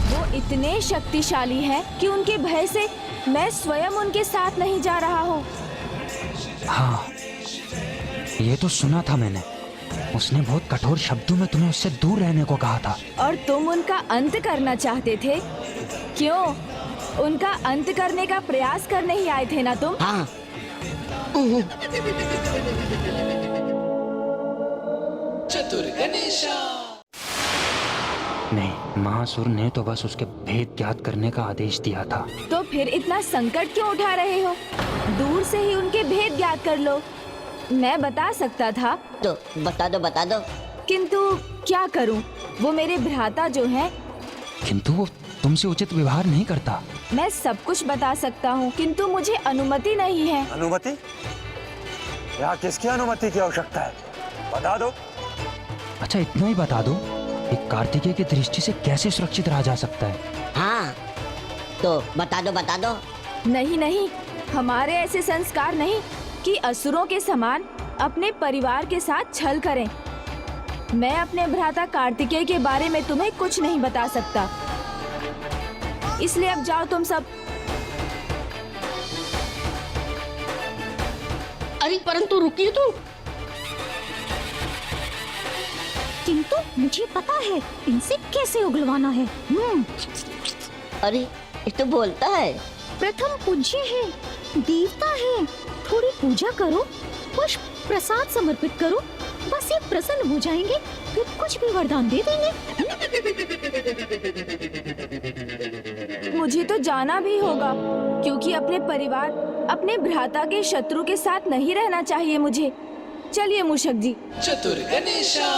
वो इतने शक्तिशाली हैं कि उनके भय से मैं स्वयं उनके साथ नहीं जा रहा हूँ। हाँ, ये तो सुना था मैंने। उसने बहुत कठोर शब्दों में तुम्हें उससे दूर रहने को कहा था। और तुम उनका अंत करना चाहते थे? क्यों? उनका अंत करने का प्रयास करने ही आए थे ना तुम? हाँ। चतुर गणेशा। नहीं, महासुर ने तो बस उसके भेद ज्ञात करने का आदेश दिया था। तो फिर इतना संकट क्यों उठा रहे हो? दूर से ही उनके भेद ज्ञात कर लो। मैं बता सकता था। तो बता दो, बता दो। किंतु क्या करूं? वो मेरे भ्राता जो हैं। किंतु वो तुमसे उचित व्यवहार नहीं करता। मैं सब कुछ बता सकता हूं, किंतु मुझे अनुमति नहीं है। अनुमति? यहाँ किसकी अनुमति की आवश्यकता है? बता दो। अच्छा, इतना ही बता दो, एक कार्तिकेय की दृष्टि से कैसे सुरक्षित रहा जा सकता है? हाँ, तो बता दो, बता दो। नहीं नहीं, हमारे ऐसे संस्कार नहीं कि असुरों के समान अपने परिवार के साथ छल करें। मैं अपने भ्राता कार्तिकेय के बारे में तुम्हें कुछ नहीं बता सकता। इसलिए अब जाओ तुम सब। अरे परंतु रुकिए तो। किंतु मुझे पता है इनसे कैसे उगलवाना है। अरे ये तो बोलता है। प्रथम पूज्य है, देवता है, थोड़ी पूजा करो, पुष्प प्रसाद समर्पित करो, बस ये प्रसन्न हो जाएंगे, फिर कुछ भी वरदान दे देंगे। मुझे तो जाना भी होगा, क्योंकि अपने परिवार, अपने भ्राता के शत्रु के साथ नहीं रहना चाहिए मुझे। चलिए मूषक जी। चतुर गणेशा।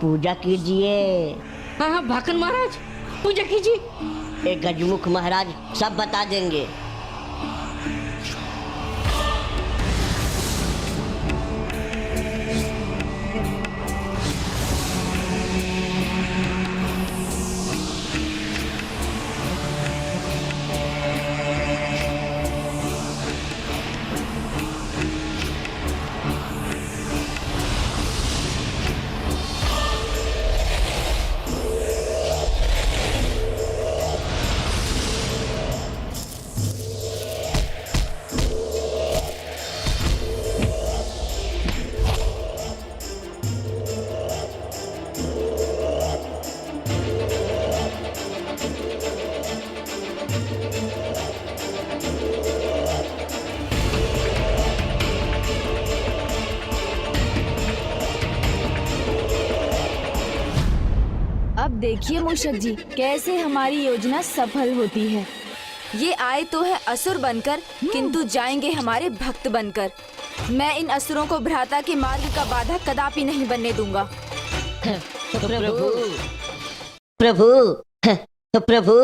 पूजा कीजिए। हाँ हाँ भाकन महाराज, पूजा कीजिए। एक गजमुख महाराज सब बता देंगे। अब देखिए मूषक जी, कैसे हमारी योजना सफल होती है। ये आए तो है असुर बनकर, किंतु जाएंगे हमारे भक्त बनकर। मैं इन असुरों को भ्राता के मार्ग का बाधा कदापि नहीं बनने दूंगा। तो प्रभु, प्रभु, तो प्रभु।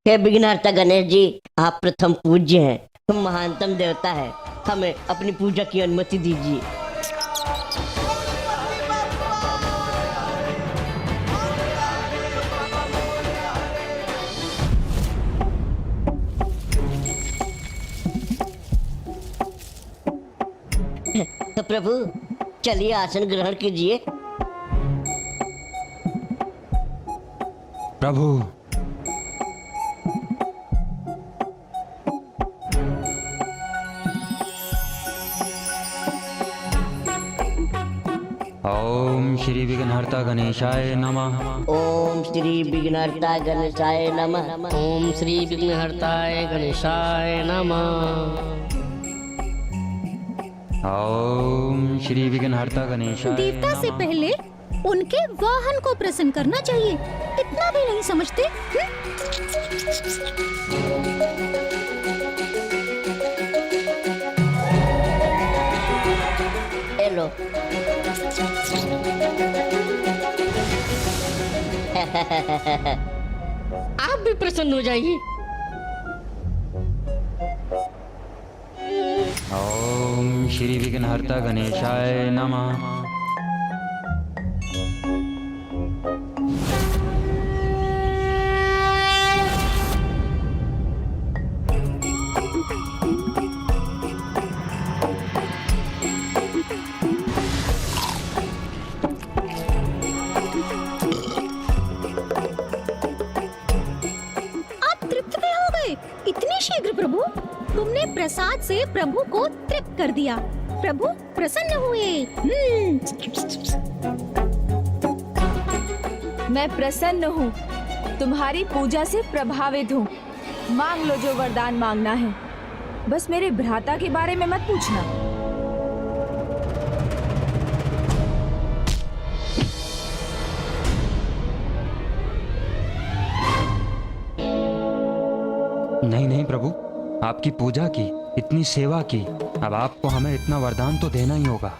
हे विघ्नहर्ता गणेश जी, आप प्रथम पूज्य हैं, तुम महानतम देवता है, हमें अपनी पूजा की अनुमति दीजिए। तो प्रभु चलिए आसन ग्रहण कीजिए। प्रभु, ओम श्री विघ्नहर्ता गणेशाय नमः। ओम श्री विघ्नहर्ता गणेशाय नमः। ओम श्री विघ्नहर्ताय गणेशाय नमः। ओम श्री विघ्नहर्ता गणेशाय। देवता से पहले उनके वाहन को प्रसन्न करना चाहिए, इतना भी नहीं समझते? हेलो। आप भी प्रसन्न हो जाइए। ओम श्री विघ्नहर्ता गणेशाय नमः। इतनी शीघ्र प्रभु, तुमने प्रसाद से प्रभु को तृप्त कर दिया। प्रभु प्रसन्न हुए। मैं प्रसन्न हूँ, तुम्हारी पूजा से प्रभावित हूँ। मांग लो जो वरदान मांगना है, बस मेरे भ्राता के बारे में मत पूछना। नहीं नहीं प्रभु, आपकी पूजा की, इतनी सेवा की, अब आपको हमें इतना वरदान तो देना ही होगा।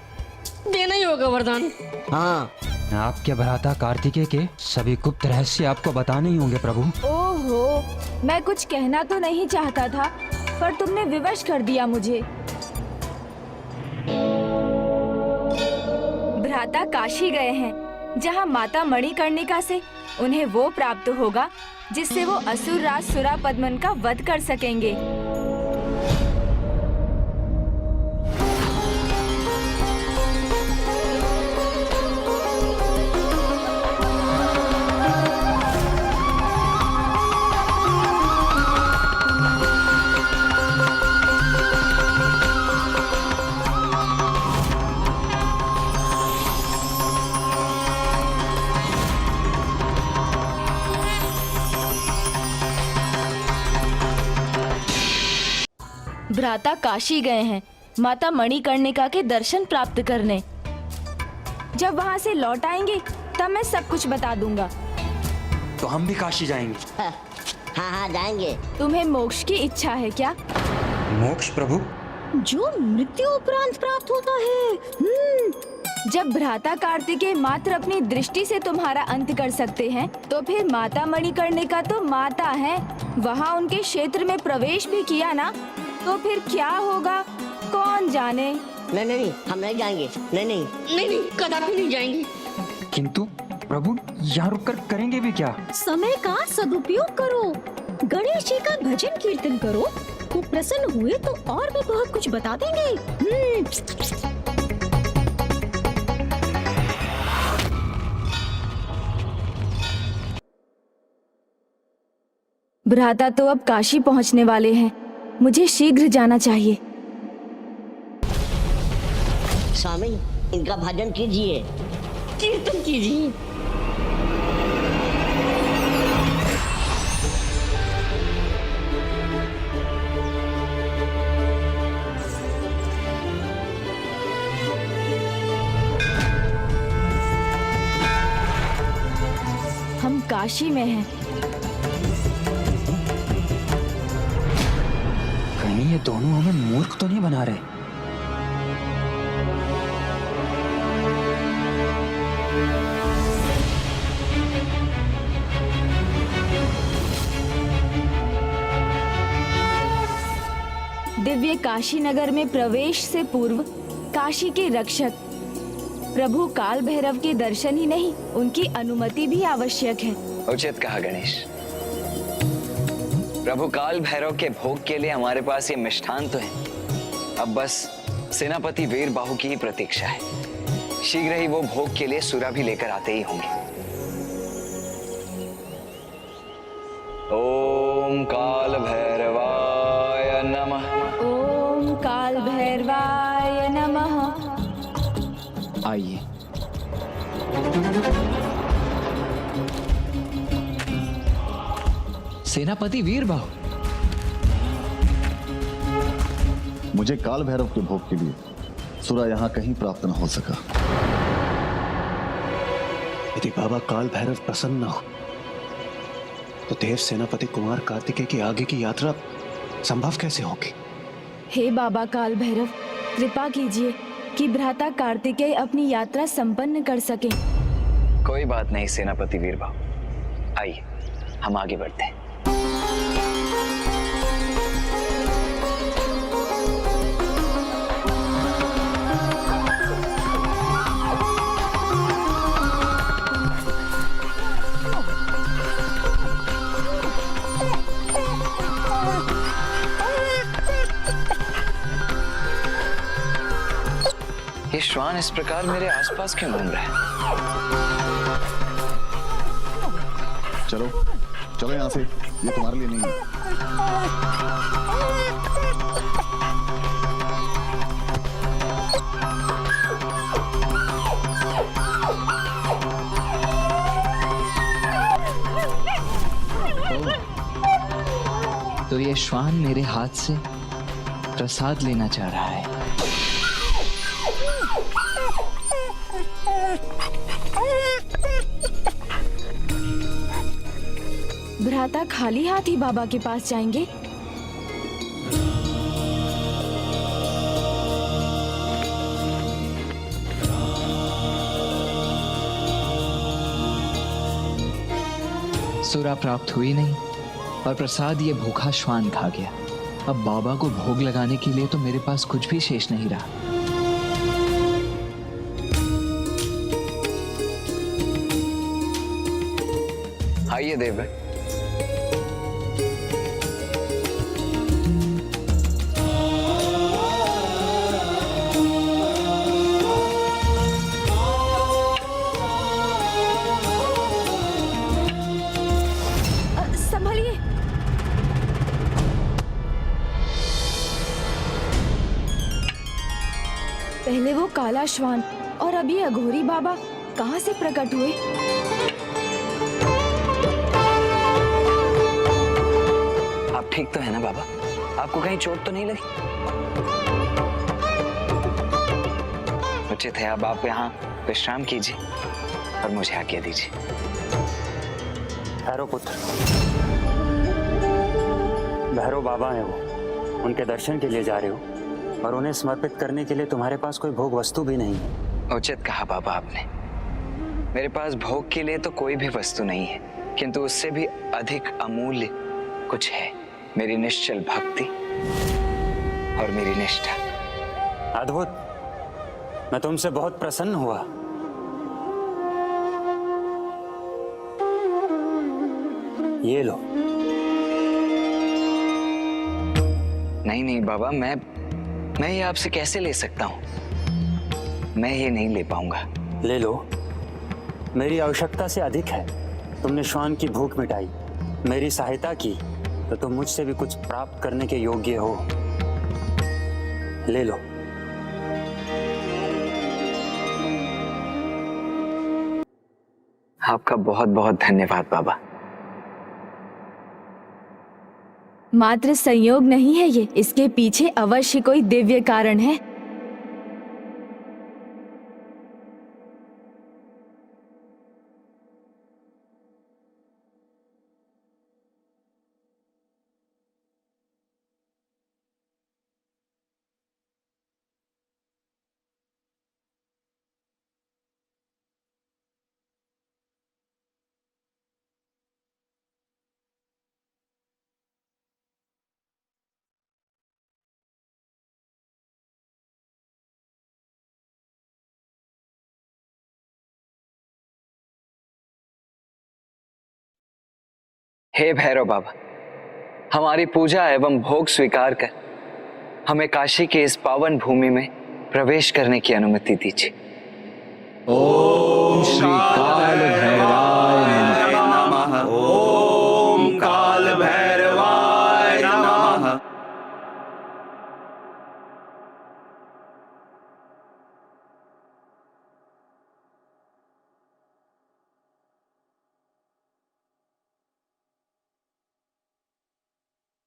देना ही होगा वरदान। हाँ, आपके भ्राता कार्तिकेय के सभी गुप्त रहस्य आपको बताने ही होंगे प्रभु। ओहो, मैं कुछ कहना तो नहीं चाहता था, पर तुमने विवश कर दिया मुझे। भ्राता काशी गए हैं, जहाँ माता मणिकर्णिका से उन्हें वो प्राप्त होगा जिससे वो असुर राज सुरापद्मन का वध कर सकेंगे। भ्राता काशी गए हैं माता मणिकर्णिका के दर्शन प्राप्त करने। जब वहाँ से लौट आएंगे तब मैं सब कुछ बता दूंगा। तो हम भी काशी जाएंगे। हाँ हाँ जाएंगे। तुम्हें मोक्ष की इच्छा है क्या? मोक्ष प्रभु? जो मृत्यु उपरांत प्राप्त होता है। जब भ्राता कार्तिकेय मात्र अपनी दृष्टि से तुम्हारा अंत कर सकते हैं, तो फिर माता मणिकर्णिका तो माता है, वहाँ उनके क्षेत्र में प्रवेश भी किया ना, तो फिर क्या होगा कौन जाने। नहीं नहीं, हम नहीं जाएंगे। नहीं नहीं नहीं नहीं, कदापि नहीं जाएंगे। किंतु प्रभु यहाँ रुककर करेंगे भी क्या? समय का सदुपयोग करो, गणेश जी का भजन कीर्तन करो, वो प्रसन्न हुए तो और भी बहुत कुछ बता देंगे। भ्राता तो अब काशी पहुँचने वाले हैं, मुझे शीघ्र जाना चाहिए। स्वामी, इनका भजन कीजिए, कीर्तन कीजिए। हम काशी में हैं। कहीं ये दोनों हमें मूर्ख तो नहीं बना रहे? दिव्य काशी नगर में प्रवेश से पूर्व काशी के रक्षक प्रभु काल भैरव के दर्शन ही नहीं, उनकी अनुमति भी आवश्यक है। उचित कहा गणेश। प्रभु काल भैरव के भोग के लिए हमारे पास ये मिष्ठान तो है, अब बस सेनापति वीर बाहु की ही प्रतीक्षा है। शीघ्र ही वो भोग के लिए सुरा भी लेकर आते ही होंगे। ओम काल भैरवाय नमः। ओम काल भैरवाय नमः। आइए। सेनापति वीर बाहु, मुझे काल भैरव के भोग के लिए सुरा यहाँ कहीं प्राप्त न हो सका। यदि बाबा काल भैरव प्रसन्न हो तो देव सेनापति कुमार कार्तिकेय की आगे की यात्रा संभव कैसे होगी? हे बाबा काल भैरव, कृपा कीजिए कि भ्राता कार्तिकेय अपनी यात्रा संपन्न कर सके। कोई बात नहीं सेनापति वीर बाहु, आइए हम आगे बढ़ते हैं। श्वान इस प्रकार मेरे आसपास क्यों घूम रहा है? चलो चलो यहाँ से, ये तुम्हारे लिए नहीं है। तो ये श्वान मेरे हाथ से प्रसाद लेना चाह रहा है। भ्राता खाली हाथ ही बाबा के पास जाएंगे? सुरा प्राप्त हुई नहीं और प्रसाद ये भूखा श्वान खा गया। अब बाबा को भोग लगाने के लिए तो मेरे पास कुछ भी शेष नहीं रहा। आइए देव भाई। संभलिए। पहले वो काला श्वान और अभी अघोरी बाबा कहाँ से प्रकट हुए? आप ठीक तो है ना बाबा? आपको कहीं चोट तो नहीं लगी? उचित है, अब आप यहाँ विश्राम कीजिए और मुझे आज्ञा दीजिए। भैरव पुत्र, भैरव बाबा हैं वो, उनके दर्शन के लिए जा रहे हो और उन्हें समर्पित करने के लिए तुम्हारे पास कोई भोग वस्तु भी नहीं है। उचित कहा बाबा आपने। मेरे पास भोग के लिए तो कोई भी वस्तु नहीं है, किंतु उससे भी अधिक अमूल्य कुछ है, मेरी निश्चल भक्ति और मेरी निष्ठा। अद्भुत, मैं तुमसे बहुत प्रसन्न हुआ। ये लो। नहीं नहीं बाबा, मैं ये आपसे कैसे ले सकता हूं? मैं ये नहीं ले पाऊंगा। ले लो, मेरी आवश्यकता से अधिक है। तुमने श्वान की भूख मिटाई, मेरी सहायता की, तो तुम मुझसे भी कुछ प्राप्त करने के योग्य हो। ले लो। आपका बहुत बहुत धन्यवाद बाबा। मात्र संयोग नहीं है ये, इसके पीछे अवश्य कोई दिव्य कारण है। हे भैरव बाबा, हमारी पूजा एवं भोग स्वीकार कर हमें काशी के इस पावन भूमि में प्रवेश करने की अनुमति दीजिए। ओम श्री काल भैरवाय नमः। ओम काल भैरवाय नमः।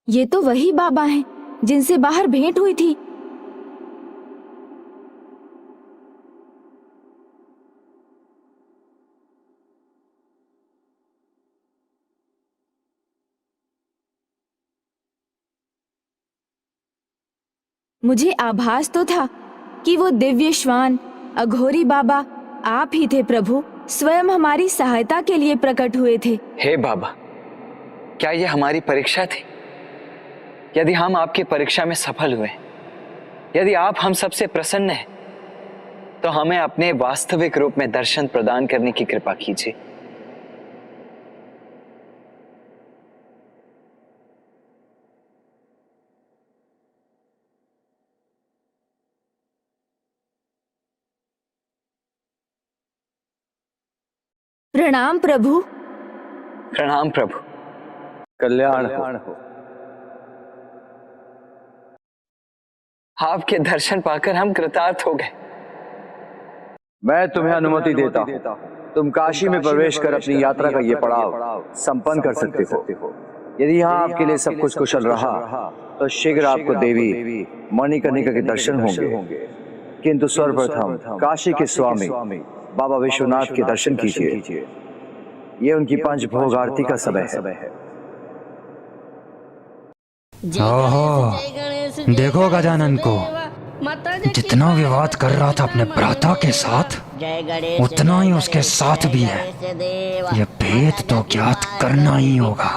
ये तो वही बाबा हैं जिनसे बाहर भेंट हुई थी। मुझे आभास तो था कि वो दिव्य श्वान अघोरी बाबा आप ही थे प्रभु, स्वयं हमारी सहायता के लिए प्रकट हुए थे। हे बाबा, क्या ये हमारी परीक्षा थी? यदि हम आपकी परीक्षा में सफल हुए, यदि आप हम सबसे प्रसन्न हैं, तो हमें अपने वास्तविक रूप में दर्शन प्रदान करने की कृपा कीजिए। प्रणाम प्रभु। प्रणाम प्रभु। कल्याण हो। आपके दर्शन पाकर हम कृतार्थ हो गए। मैं तुम्हें अनुमति देता हूँ। तुम काशी में प्रवेश कर अपनी यात्रा का ये पड़ाव संपन्न कर सकते हो। यदि यहाँ आपके लिए सब कुछ कुशल रहा तो शीघ्र आपको देवी मणिकर्णिका के दर्शन होंगे। किंतु सर्वप्रथम काशी के स्वामी बाबा विश्वनाथ के दर्शन कीजिए। ये उनकी पंच भोग आरती का समय है। ओहो, देखो गजानन को, जितना विवाद कर रहा था अपने भ्राता के साथ, उतना ही उसके साथ भी है। ये भेद तो ज्ञात करना ही होगा।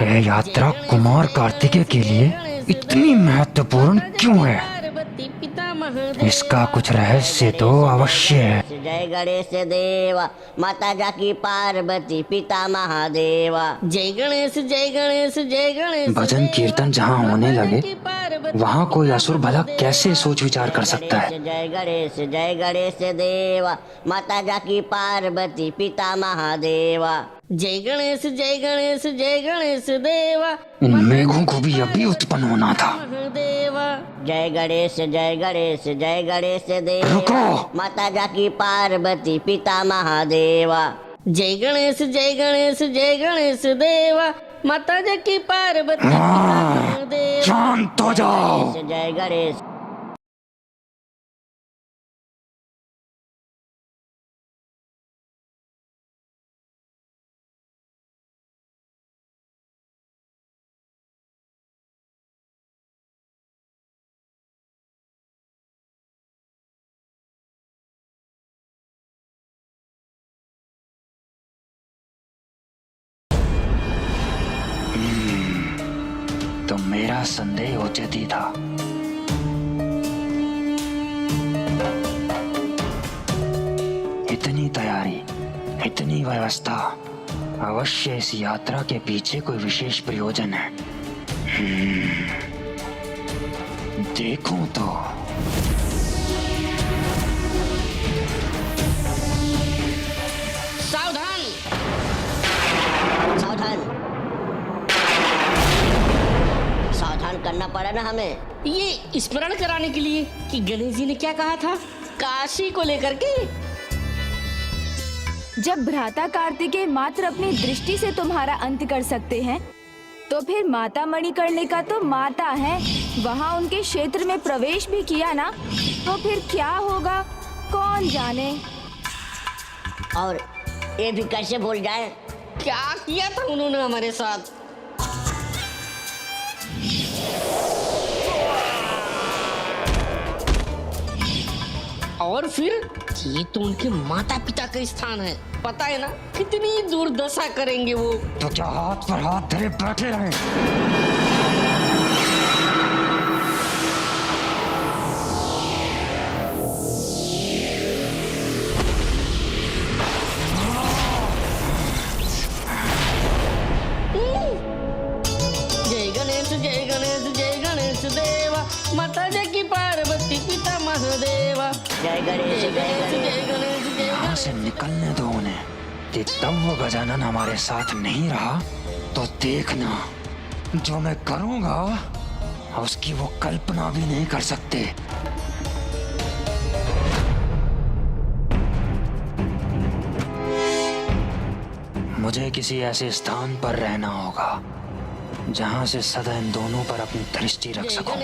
यह यात्रा कुमार कार्तिकेय के लिए इतनी महत्वपूर्ण क्यों है? इसका कुछ रहस्य तो अवश्य है। जय गणेश देवा, माता जाकी पार्वती, पिता महादेवा। जय गणेश जय गणेश जय गणेश। भजन कीर्तन जहाँ होने लगे वहाँ कोई असुर भला कैसे सोच विचार कर सकता है? जय गणेश देवा, माता जाकी पार्वती, पिता महादेवा। जय गणेश जय गणेश जय गणेश देवा। इन मेघों को भी अभी उत्पन्न होना था। जय गणेश जय गणेश देवा। रुको! माता जाकी पार्वती, पिता महादेवा। जय गणेश जय गणेश जय गणेश देवा। माता जाकी पार्वती, पिता महादेवा। शांत हो जाओ। जय गणेश। तो मेरा संदेह उचित ही था। इतनी तैयारी, इतनी व्यवस्था, अवश्य इस यात्रा के पीछे कोई विशेष प्रयोजन है। देखूं तो सावधान सावधान सावधान करना पड़ा ना हमें, ये स्मरण कराने के लिए कि गणेश जी ने क्या कहा था काशी को लेकर के। जब भ्राता कार्तिकेय मात्र अपनी दृष्टि से तुम्हारा अंत कर सकते हैं, तो फिर माता मणिकर्णिका तो माता है, वहाँ उनके क्षेत्र में प्रवेश भी किया ना, तो फिर क्या होगा कौन जाने। और ये भी कैसे भूल जाए क्या किया था उन्होंने हमारे साथ। और फिर ये तो उनके माता पिता का स्थान है, पता है ना कितनी दुर्दशा करेंगे वो। तो क्या हाथ पर हाथ धरे बैठे रहे? जय गणेश जय गणेश जय गणेश देवा। माता जाकी पार्वती, पिता महादेवा। जय गणेश जय गणेश जय यहाँ से निकलने दो उन्हें। कि तब वो गजानन हमारे साथ नहीं रहा तो देखना जो मैं करूंगा उसकी वो कल्पना भी नहीं कर सकते। मुझे किसी ऐसे स्थान पर रहना होगा जहां से सदा इन दोनों पर अपनी दृष्टि रख सकूं।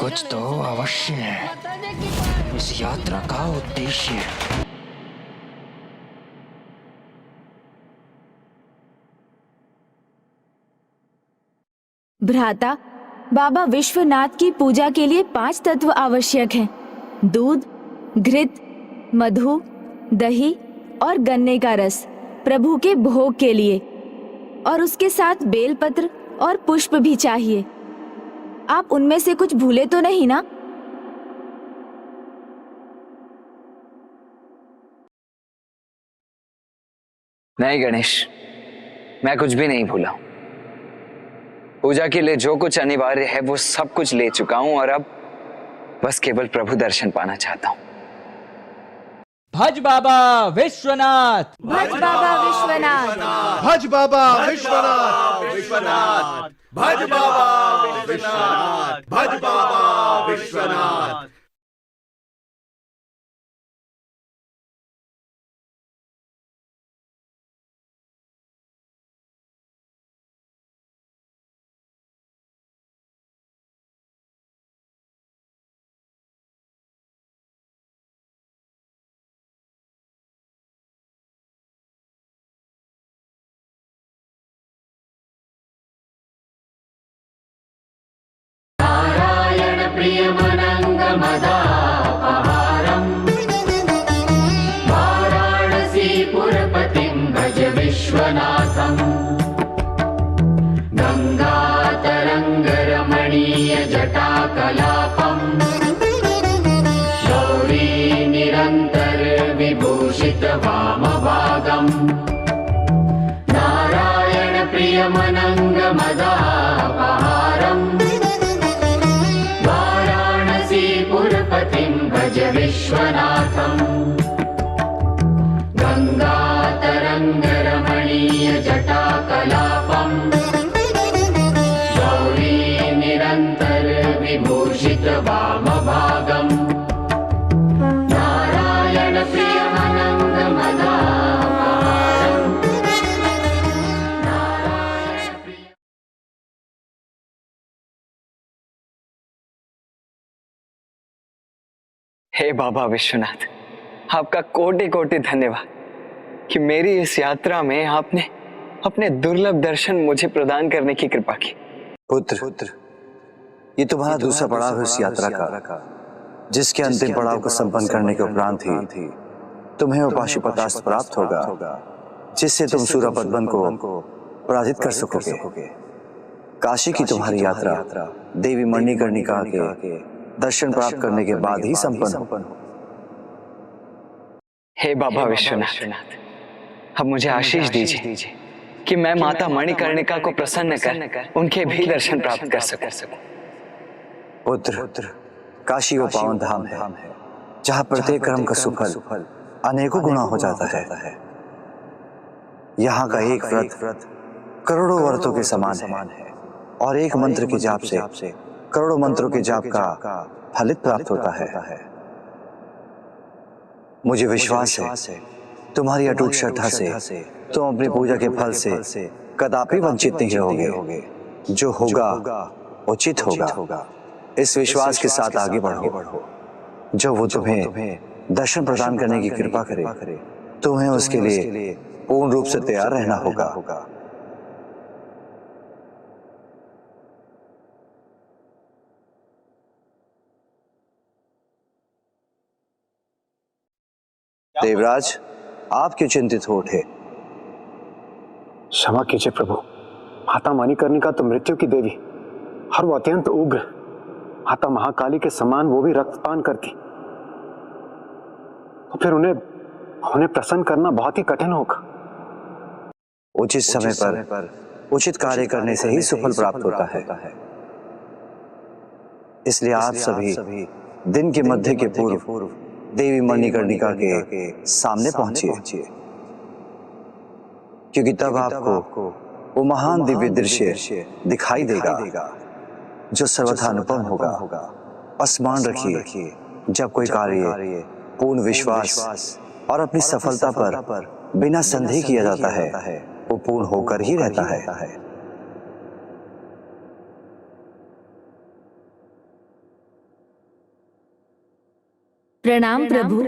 कुछ तो अवश्य है इस यात्रा का उद्देश्य। भ्राता, बाबा विश्वनाथ की पूजा के लिए 5 तत्व आवश्यक हैं: दूध, घृत, मधु, दही और गन्ने का रस प्रभु के भोग के लिए, और उसके साथ बेलपत्र और पुष्प भी चाहिए। आप उनमें से कुछ भूले तो नहीं ना? नहीं गणेश, मैं कुछ भी नहीं भूला। पूजा के लिए जो कुछ अनिवार्य है वो सब कुछ ले चुका हूं और अब बस केवल प्रभु दर्शन पाना चाहता हूं। भज बाबा विश्वनाथ, भज बाबा विश्वनाथ, भज बाबा विश्वनाथ, विश्वनाथ, भज बाबा विश्वनाथ, भज बाबा विश्वनाथ। प्रियमनङ्गमदापहारम् वाराणसीपुरपतिं भज विश्वनाथम् गङ्गातरङ्गरमणीयजटाकलापम् शौरी निरन्तरविभूषितवामभागम् नारायणप्रियमनङ्गमदापहारम् वाराणसीपुरपतिं भज विश्वनाथम् गङ्गातरङ्गरमणीयजटाकलापम् शौरी निरन्तरविभूषितवामभागम् नारायणप्रियमनङ्गमदापहारम् हे बाबा विश्वनाथ, आपका कोटि कोटि धन्यवाद कि मेरी इस यात्रा में आपने अपने दुर्लभ दर्शन मुझे प्रदान करने की कृपा की। पुत्र, ये तुम्हारा दूसरा पड़ाव है इस यात्रा का, जिसके अंतिम पड़ाव को संपन्न करने के उपरांत ही तुम्हें वो पाशुपतास्त्र प्राप्त होगा, जिससे तुम सूरपद्मन को पराजित कर सकोगे। काशी की तुम्हारी यात्रा देवी मणिकर्णिका के दर्शन प्राप्त करने के बाद ही संपन्न हो। हे बाबा विश्वनाथ, अब मुझे आशीष दीजिए कि मैं माता मणिकर्णिका को प्रसन्न कर उनके भी दर्शन प्राप्त कर सकूं। पुत्र, काशी वो पावन धाम है जहाँ प्रत्येक कर्म का सुफल अनेकों गुना हो जाता है। यहाँ का एक व्रत करोड़ों व्रतों के समान है और एक मंत्र के जाप से करोड़ों मंत्रों के जाप का फलित प्राप्त होता है। मुझे विश्वास है तुम्हारी अटूट श्रद्धा से तुम अपनी पूजा के फल से कदापि वंचित नहीं रहोगे। जो होगा उचित होगा। इस विश्वास के साथ आगे बढ़ो। जो वो तुम्हें दर्शन प्रदान करने की कृपा करे, तुम्हें उसके लिए पूर्ण रूप से तैयार रहना होगा। देवराज, आप क्यों चिंतित हो उठे? क्षमा कीजिए प्रभु, माता मणिकर्णिका तो मृत्यु की देवी और वो अत्यंत उग्र, माता महाकाली के समान वो भी रक्तपान करती, तो फिर उन्हें प्रसन्न करना बहुत ही कठिन होगा। उचित समय पर उचित कार्य करने से ही सुफल प्राप्त होता है। इसलिए आप सभी दिन के मध्य के पूर्व देवी मणिकर्णिका के सामने पहुंचिए, क्योंकि तब आपको वो महान दिव्य दृश्य दिखाई देगा जो सर्वथा अनुपम होगा। और स्मरण रखिए, जब कोई कार्य पूर्ण विश्वास और अपनी सफलता पर बिना संदेह किया जाता है, वो पूर्ण होकर ही रहता है। प्रणाम प्रभु।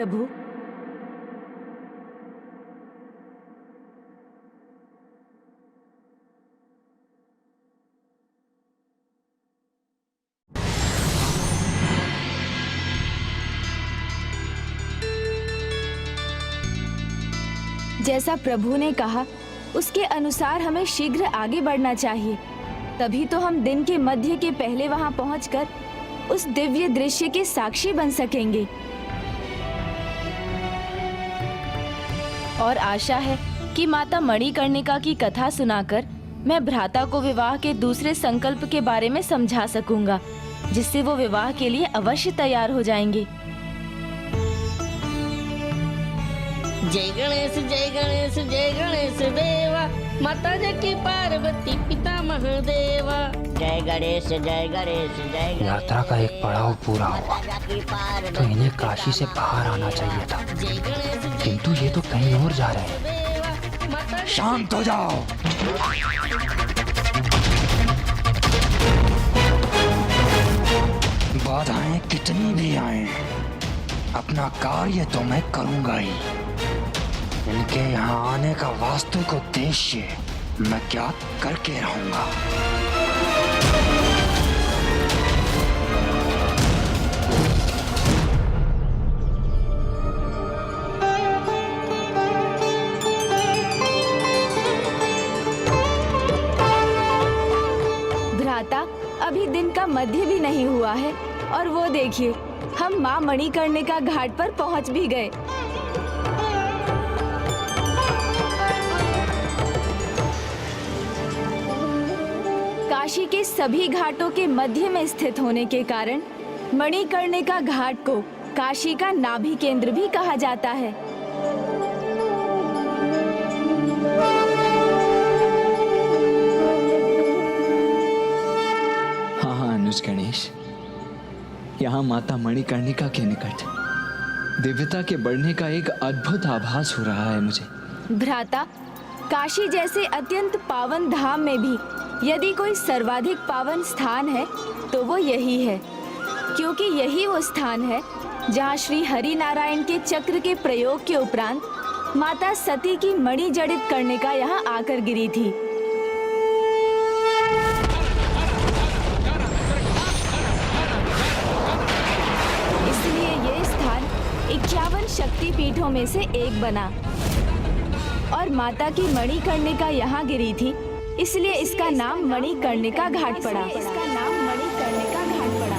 जैसा प्रभु ने कहा उसके अनुसार हमें शीघ्र आगे बढ़ना चाहिए, तभी तो हम दिन के मध्य के पहले वहां पहुंचकर उस दिव्य दृश्य के साक्षी बन सकेंगे। और आशा है कि माता मणिकर्णिका की कथा सुनाकर मैं भ्राता को विवाह के दूसरे संकल्प के बारे में समझा सकूंगा, जिससे वो विवाह के लिए अवश्य तैयार हो जाएंगे। जय गणेश जय गणेश जय गणेश देवा, माता जकी पार्वती पिता महादेवा। जय गणेश जय गणेश जय गणेश। यात्रा का एक पड़ाव पूरा हुआ तो इन्हें काशी से बाहर आना चाहिए था, किंतु ये तो कहीं और जा रहे हैं। शांत हो जाओ। बाधाएं कितनी भी आए, अपना कार्य तो मैं करूंगा ही। इनके यहाँ आने का वास्तविक उद्देश्य मैं ज्ञात करके रहूंगा। भ्राता, अभी दिन का मध्य भी नहीं हुआ है और वो देखिए, हम माँ मणिकर्णिका घाट पर पहुँच भी गए। काशी के सभी घाटों के मध्य में स्थित होने के कारण मणिकर्णिका घाट को काशी का नाभि केंद्र भी कहा जाता है। हाँ अनुज गणेश, यहाँ माता मणिकर्णिका के निकट दिव्यता के बढ़ने का एक अद्भुत आभास हो रहा है मुझे। भ्राता, काशी जैसे अत्यंत पावन धाम में भी यदि कोई सर्वाधिक पावन स्थान है तो वो यही है, क्योंकि यही वो स्थान है जहाँ श्री हरि नारायण के चक्र के प्रयोग के उपरांत माता सती की मणि जड़ित करने का यहाँ आकर गिरी थी। इसलिए ये स्थान 51 शक्ति पीठों में से एक बना और माता की मणिकर्णिका यहाँ गिरी थी, इसलिए इसका नाम मणिकर्णिका घाट पड़ा। इसका नाम मणिकर्णिका घाट पड़ा।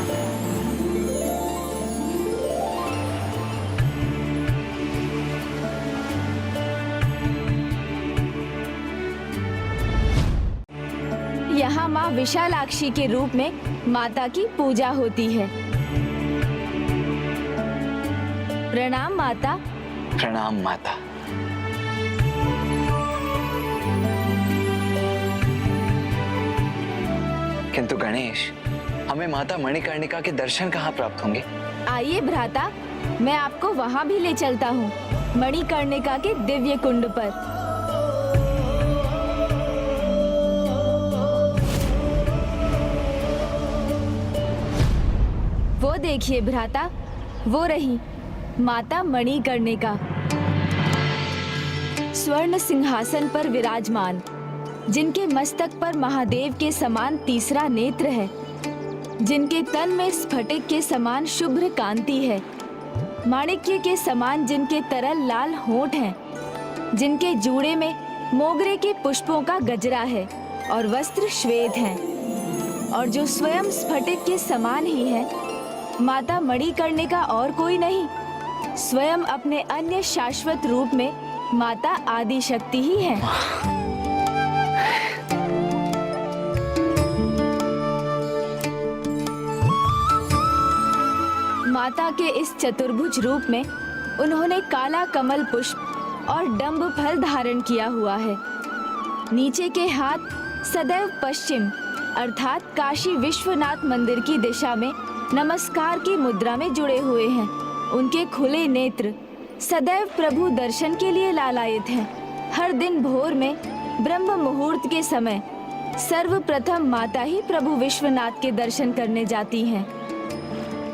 यहाँ माँ विशालाक्षी के रूप में माता की पूजा होती है। प्रणाम माता। प्रणाम माता। किंतु गणेश, हमें माता मणिकर्णिका के दर्शन कहाँ प्राप्त होंगे? आइए भ्राता, मैं आपको वहाँ भी ले चलता हूँ, मणिकर्णिका के दिव्य कुंड पर। वो देखिए भ्राता, वो रही माता मणिकर्णिका, स्वर्ण सिंहासन पर विराजमान, जिनके मस्तक पर महादेव के समान तीसरा नेत्र है, जिनके तन में स्फटिक के समान शुभ्र कांति है, माणिक्य के समान जिनके तरल लाल होंठ हैं, जिनके जूड़े में मोगरे के पुष्पों का गजरा है और वस्त्र श्वेत हैं, और जो स्वयं स्फटिक के समान ही है, माता मणिकर्णिका और कोई नहीं, स्वयं अपने अन्य शाश्वत रूप में माता आदि शक्ति ही है। माता के इस चतुर्भुज रूप में उन्होंने काला कमल पुष्प और डंब फल धारण किया हुआ है। नीचे के हाथ सदैव पश्चिम अर्थात काशी विश्वनाथ मंदिर की दिशा में नमस्कार की मुद्रा में जुड़े हुए हैं। उनके खुले नेत्र सदैव प्रभु दर्शन के लिए लालायित हैं। हर दिन भोर में ब्रह्म मुहूर्त के समय सर्वप्रथम माता ही प्रभु विश्वनाथ के दर्शन करने जाती हैं।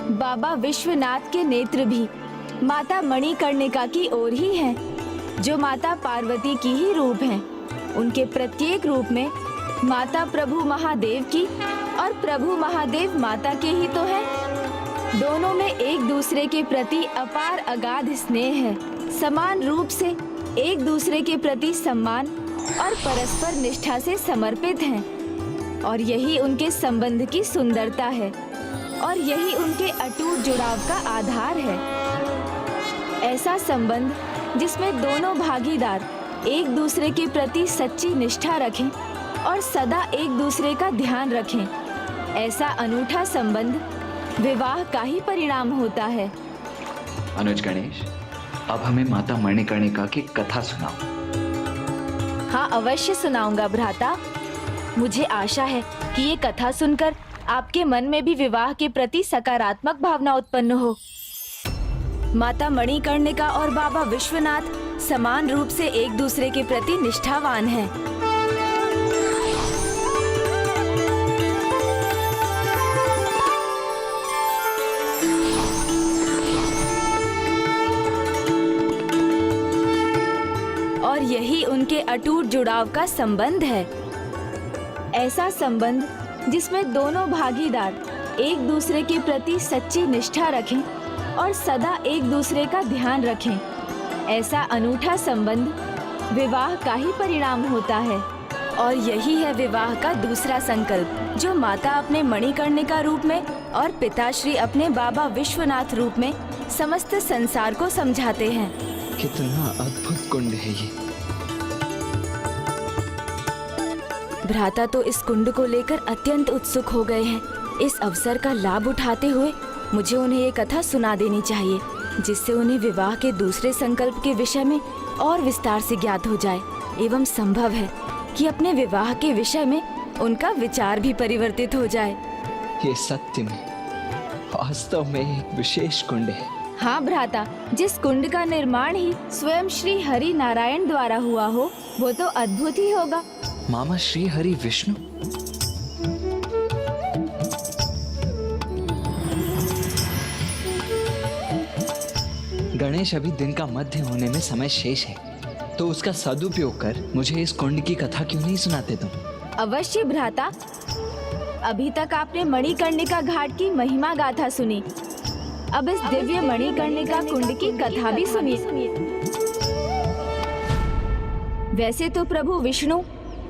बाबा विश्वनाथ के नेत्र भी माता मणिकर्णिका की ओर ही हैं, जो माता पार्वती की ही रूप हैं। उनके प्रत्येक रूप में माता प्रभु महादेव की और प्रभु महादेव माता के ही तो हैं। दोनों में एक दूसरे के प्रति अपार अगाध स्नेह है, समान रूप से एक दूसरे के प्रति सम्मान और परस्पर निष्ठा से समर्पित हैं, और यही उनके संबंध की सुंदरता है और यही उनके अटूट जुड़ाव का आधार है। ऐसा संबंध जिसमें दोनों भागीदार एक दूसरे के प्रति सच्ची निष्ठा रखें और सदा एक दूसरे का ध्यान रखें, ऐसा अनूठा संबंध विवाह का ही परिणाम होता है। अनुज गणेश, अब हमें माता मणिकर्णिका की कथा सुनाओ। हाँ, अवश्य सुनाऊंगा भ्राता। मुझे आशा है कि ये कथा सुनकर आपके मन में भी विवाह के प्रति सकारात्मक भावना उत्पन्न हो। माता मणिकर्णिका और बाबा विश्वनाथ समान रूप से एक दूसरे के प्रति निष्ठावान हैं। और यही उनके अटूट जुड़ाव का संबंध है। ऐसा संबंध जिसमें दोनों भागीदार एक दूसरे के प्रति सच्ची निष्ठा रखें और सदा एक दूसरे का ध्यान रखें। ऐसा अनूठा संबंध विवाह का ही परिणाम होता है। और यही है विवाह का दूसरा संकल्प, जो माता अपने मणिकर्णिका रूप में और पिताश्री अपने बाबा विश्वनाथ रूप में समस्त संसार को समझाते हैं। कितना अद्भुत कुंड है ये। भ्राता तो इस कुंड को लेकर अत्यंत उत्सुक हो गए हैं। इस अवसर का लाभ उठाते हुए मुझे उन्हें ये कथा सुना देनी चाहिए, जिससे उन्हें विवाह के दूसरे संकल्प के विषय में और विस्तार से ज्ञात हो जाए एवं संभव है कि अपने विवाह के विषय में उनका विचार भी परिवर्तित हो जाए। ये सत्य में वास्तव में एक विशेष कुंड है। हाँ भ्राता, जिस कुंड का निर्माण ही स्वयं श्री हरि नारायण द्वारा हुआ हो, वो तो अद्भुत ही होगा। मामा श्री हरि विष्णु? गणेश, अभी दिन का मध्य होने में समय शेष है, तो उसका सदुपयोग कर मुझे इस कुंड की कथा क्यों नहीं सुनाते तुम? अवश्य भ्राता। अभी तक आपने मणिकर्णिका घाट की महिमा गाथा सुनी, अब इस दिव्य मणिकर्णिका कुंड की कथा भी सुनिए। वैसे तो प्रभु विष्णु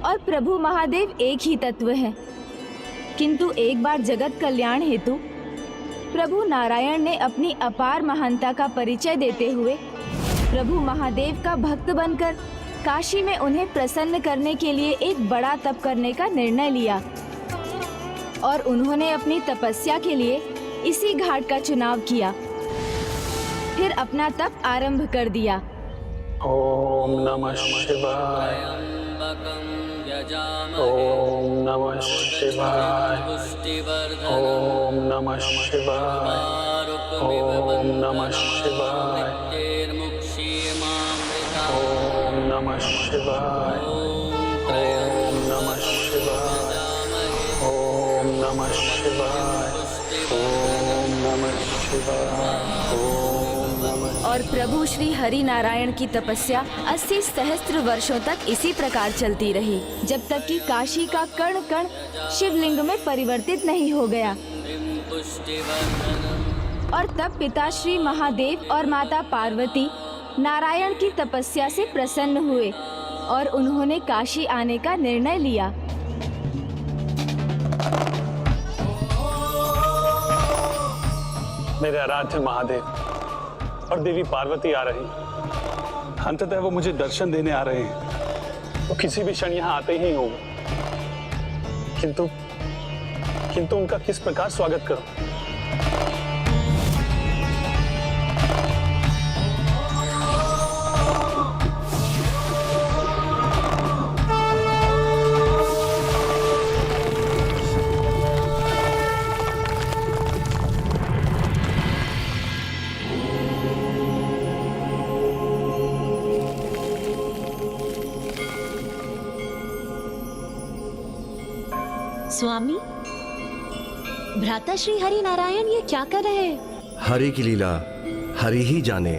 और प्रभु महादेव एक ही तत्व हैं, किंतु एक बार जगत कल्याण हेतु प्रभु नारायण ने अपनी अपार महानता का परिचय देते हुए प्रभु महादेव का भक्त बनकर काशी में उन्हें प्रसन्न करने के लिए एक बड़ा तप करने का निर्णय लिया और उन्होंने अपनी तपस्या के लिए इसी घाट का चुनाव किया। फिर अपना तप आरंभ कर दिया। ओम नमः शिवाय, ओम नमः शिवाय, ओम नमः शिवाय, ओम नमः शिवाय, ओम नमः शिवाय, ओम नमः शिवाय, ओम नमः शिवाय, ओम नमः शिवाय, ओम नमः। और प्रभु श्री हरि नारायण की तपस्या 80 सहस्त्र वर्षों तक इसी प्रकार चलती रही, जब तक कि काशी का कण कण शिवलिंग में परिवर्तित नहीं हो गया। और तब पिता श्री महादेव और माता पार्वती नारायण की तपस्या से प्रसन्न हुए और उन्होंने काशी आने का निर्णय लिया। मेरे आराध्य महादेव और देवी पार्वती आ रही, अंततः वो मुझे दर्शन देने आ रहे हैं। वो किसी भी क्षण यहाँ आते ही होंगे, किंतु उनका किस प्रकार स्वागत करूं? स्वामी, भ्राता श्री हरि नारायण ये क्या कर रहे हैं? हरि की लीला हरि ही जाने।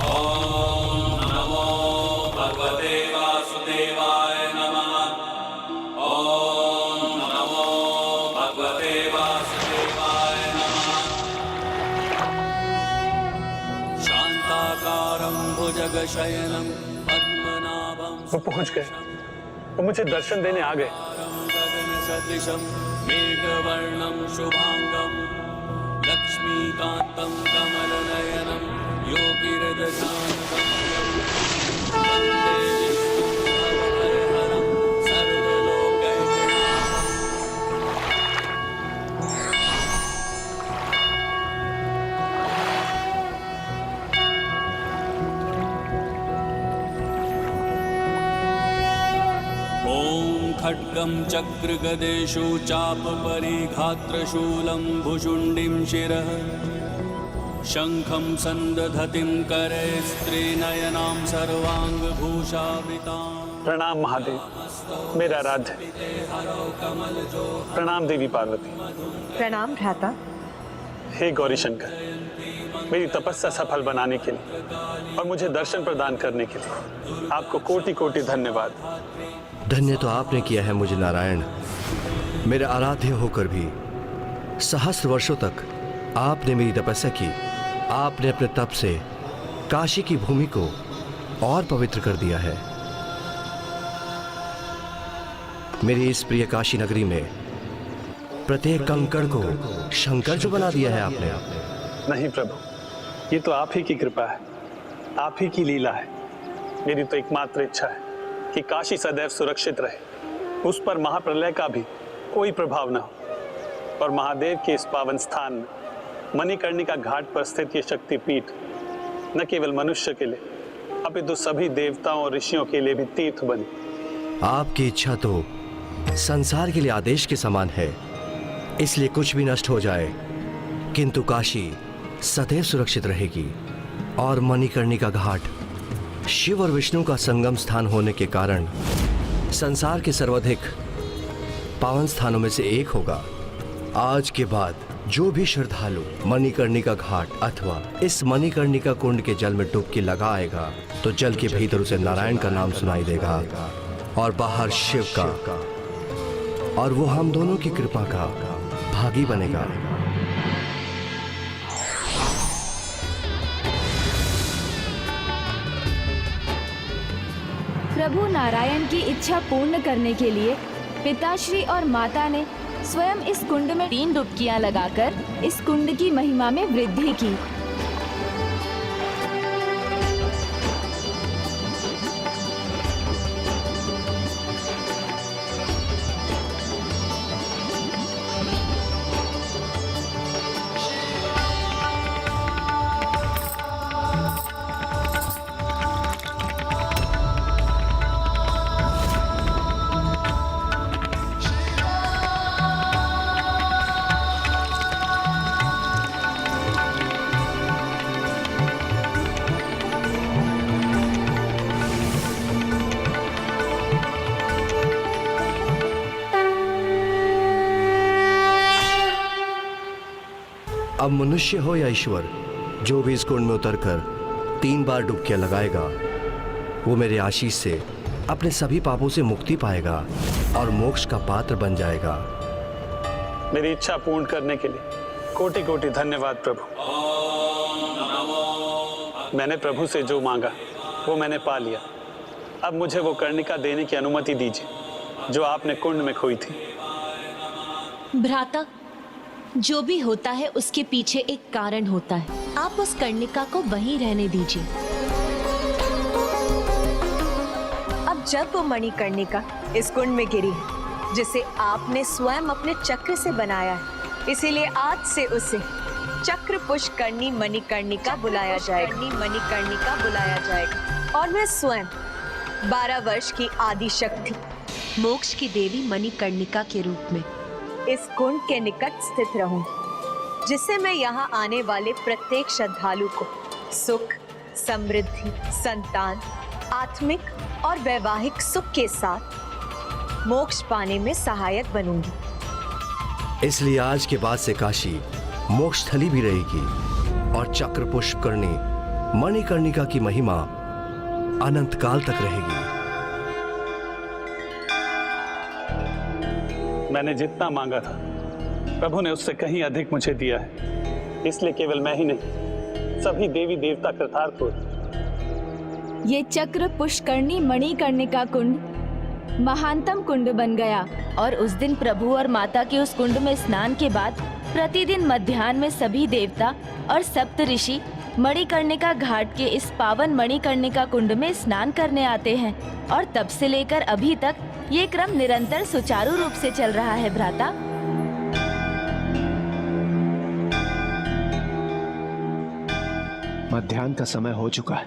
ओम नमो भगवते वासुदेवाय नमः। ओम नमो भगवते वासुदेवाय नमः। शांताकारं भुजगशयनं पद्मनाभं। वो पहुंच गए, वो मुझे दर्शन देने आ गए। सदृशं मेघवर्णं शुभांगं लक्ष्मीकान्तं कमलनयनं योगिरदशानगम्यं वन्दे विष्णुभयहरं सर्वलोकैकनाथं। खड्गं चक्रगदेषु चापपरिघात्रशूलं भुशुण्डिं शिरः शङ्खं सन्दधतिं करे स्त्रीनयनां सर्वाङ्गभूषावृतां। प्रणाम महादेव, मेरा आराध्य। प्रणाम देवी पार्वती। प्रणाम भ्राता। हे गौरी शंकर, मेरी तपस्या सफल बनाने के लिए और मुझे दर्शन प्रदान करने के लिए आपको कोटि कोटि धन्यवाद। धन्य तो आपने किया है मुझे नारायण। मेरे आराध्य होकर भी सहस्र वर्षों तक आपने मेरी तपस्या की। आपने अपने तप से काशी की भूमि को और पवित्र कर दिया है। मेरी इस प्रिय काशी नगरी में प्रत्येक कंकड़ को शंकर जो बना दिया है आपने। नहीं प्रभु, ये तो आप ही की कृपा है, आप ही की लीला है। मेरी तो एकमात्र इच्छा है कि काशी सदैव सुरक्षित रहे, उस पर महाप्रलय का भी कोई प्रभाव न हो और महादेव के इस पावन स्थान में मणिकर्णिका घाट पर स्थित ये शक्तिपीठ न केवल मनुष्य के लिए अपितु सभी देवताओं और ऋषियों के लिए भी तीर्थ बने। आपकी इच्छा तो संसार के लिए आदेश के समान है, इसलिए कुछ भी नष्ट हो जाए किंतु काशी सदैव सुरक्षित रहेगी। और मणिकर्णिका घाट शिव और विष्णु का संगम स्थान होने के कारण संसार के सर्वाधिक पावन स्थानों में से एक होगा। आज के बाद जो भी श्रद्धालु मणिकर्णिका घाट अथवा इस मणिकर्णिका कुंड के जल में डुबकी लगाएगा तो जल के भीतर उसे नारायण का नाम सुनाई देगा और बाहर शिव का, और वो हम दोनों की कृपा का भागी बनेगा। प्रभु नारायण की इच्छा पूर्ण करने के लिए पिताश्री और माता ने स्वयं इस कुंड में 3 डुबकियां लगाकर इस कुंड की महिमा में वृद्धि की। अब मनुष्य हो या ईश्वर, जो भी इस कुंड में उतरकर 3 बार डुबकियां लगाएगा वो मेरे आशीष से अपने सभी पापों से मुक्ति पाएगा और मोक्ष का पात्र बन जाएगा। मेरी इच्छा पूर्ण करने के लिए कोटि कोटि धन्यवाद प्रभु। मैंने प्रभु से जो मांगा वो मैंने पा लिया। अब मुझे वो कर्णिका देने की अनुमति दीजिए जो आपने कुंड में खोई थी। भ्राता, जो भी होता है उसके पीछे एक कारण होता है। आप उस कर्णिका को वहीं रहने दीजिए। अब जब वो मणिकर्णिका इस कुंड में गिरी है जिसे आपने स्वयं अपने चक्र से बनाया है, इसीलिए आज से उसे चक्र पुष्करणी मणिकर्णिका बुलाया जाएगा। मणिकर्णिका बुलाया जाएगा और मैं स्वयं 12 वर्ष की आदि शक्ति मोक्ष की देवी मणिकर्णिका के रूप में इस कुंड के निकट स्थित रहूंगी, जिससे मैं यहाँ आने वाले प्रत्येक श्रद्धालु को सुख, समृद्धि, संतान, आत्मिक और वैवाहिक सुख के साथ मोक्ष पाने में सहायक बनूंगी। इसलिए आज के बाद से काशी मोक्ष थली भी रहेगी और चक्र पुष्करणी मणिकर्णिका की महिमा अनंत काल तक रहेगी। मैंने जितना मांगा था प्रभु ने उससे कहीं अधिक मुझे दिया है, इसलिए केवल मैं ही नहीं सभी देवी देवता कृतार्थ हुए। ये चक्र पुष्करणी मणिकर्णिका कुंड महानतम कुंड बन गया और उस दिन प्रभु और माता के उस कुंड में स्नान के बाद प्रतिदिन मध्याह्न में सभी देवता और सप्त ऋषि मणिकर्णिका घाट के इस पावन मणिकर्णिका कुंड में स्नान करने आते हैं और तब से लेकर अभी तक ये क्रम निरंतर सुचारू रूप से चल रहा है भ्राता। मध्याह्न का समय हो चुका है।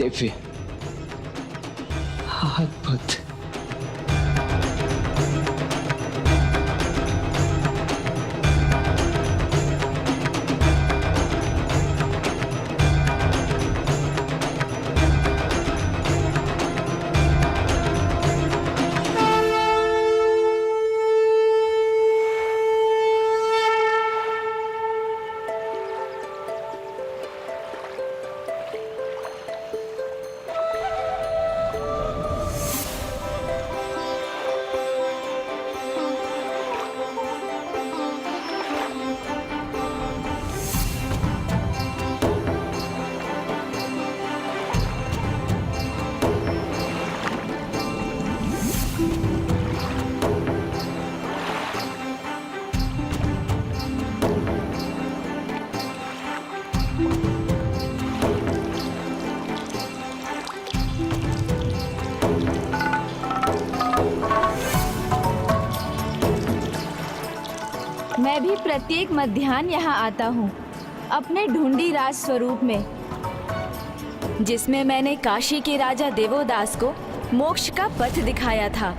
दिव्य, अद्भुत। मैं भी प्रत्येक मध्याह्न यहाँ आता हूँ अपने ढूंढी राज स्वरूप में, जिसमें मैंने काशी के राजा देवोदास को मोक्ष का पथ दिखाया था।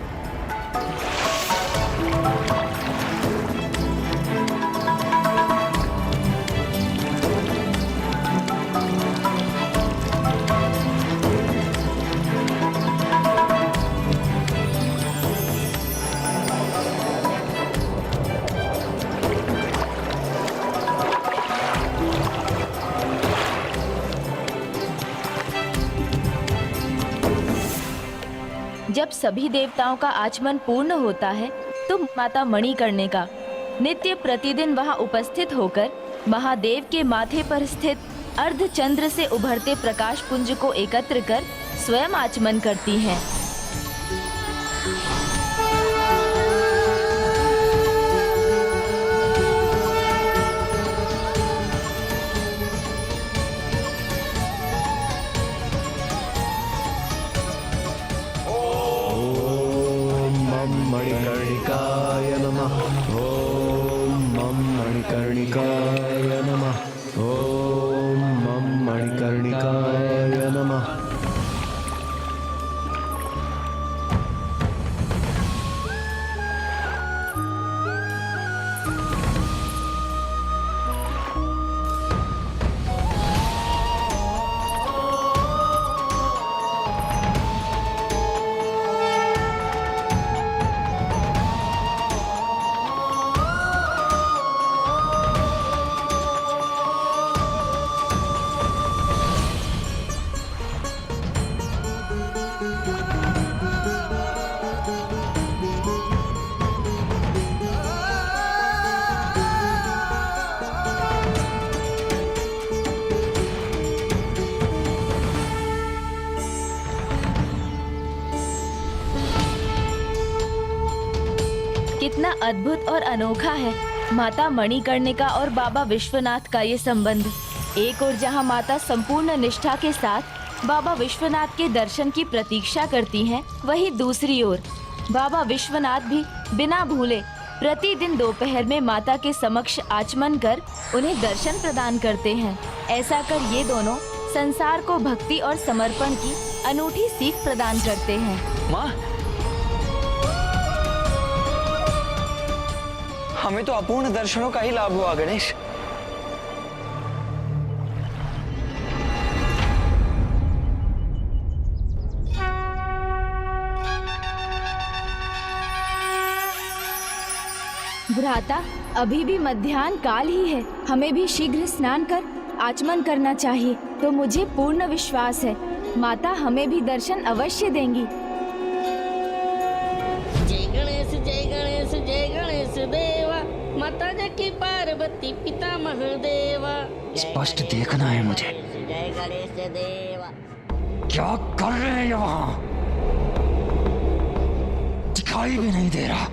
जब सभी देवताओं का आचमन पूर्ण होता है तो माता मणिकर्णिका का नित्य प्रतिदिन वहां उपस्थित होकर महादेव के माथे पर स्थित अर्धचंद्र से उभरते प्रकाश पुंज को एकत्र कर स्वयं आचमन करती हैं। मणिकर्णिकाय नमः। ओम मम मणिकर्णिकाय नमः। ओम मम मणिकर्णिकाय नमः। कितना अद्भुत और अनोखा है माता मणिकर्णिका और बाबा विश्वनाथ का ये संबंध। एक ओर जहाँ माता संपूर्ण निष्ठा के साथ बाबा विश्वनाथ के दर्शन की प्रतीक्षा करती हैं, वहीं दूसरी ओर बाबा विश्वनाथ भी बिना भूले प्रतिदिन दोपहर में माता के समक्ष आचमन कर उन्हें दर्शन प्रदान करते हैं। ऐसा कर ये दोनों संसार को भक्ति और समर्पण की अनूठी सीख प्रदान करते हैं। माँ, हमें तो अपूर्ण दर्शनों का ही लाभ हुआ गणेश। भ्राता, अभी भी मध्याह्न काल ही है, हमें भी शीघ्र स्नान कर आचमन करना चाहिए। तो मुझे पूर्ण विश्वास है माता हमें भी दर्शन अवश्य देंगी। जय गणेश जय गणेश जय गणेश देवा, माता जकी पार्वती पिता महादेवा। स्पष्ट देखना है मुझे। जय गणेश देवा। क्या कर रहे हैं वहाँ? दिखाई भी नहीं दे रहा।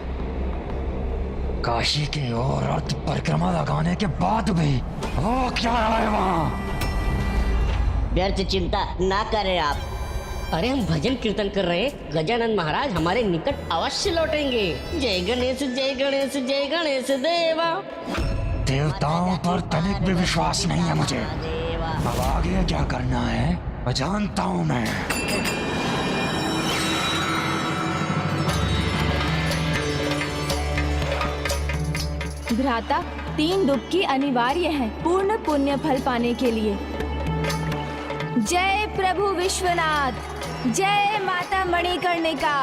काशी की ओर अर्ध परिक्रमा लगाने के बाद भी वो क्या रहा है वहाँ? व्यर्थ चिंता ना करें आप। अरे हम भजन कीर्तन कर रहे हैं, गजानन महाराज हमारे निकट अवश्य लौटेंगे। जय गणेश जय गणेश जय गणेश देवा। देवताओं पर तनिक भी विश्वास नहीं है मुझे। अब आगे क्या करना है जानता हूं मैं। भ्राता, 3 डुबकी अनिवार्य है पूर्ण पुण्य फल पाने के लिए। जय प्रभु विश्वनाथ, जय माता मणिकर्णिका।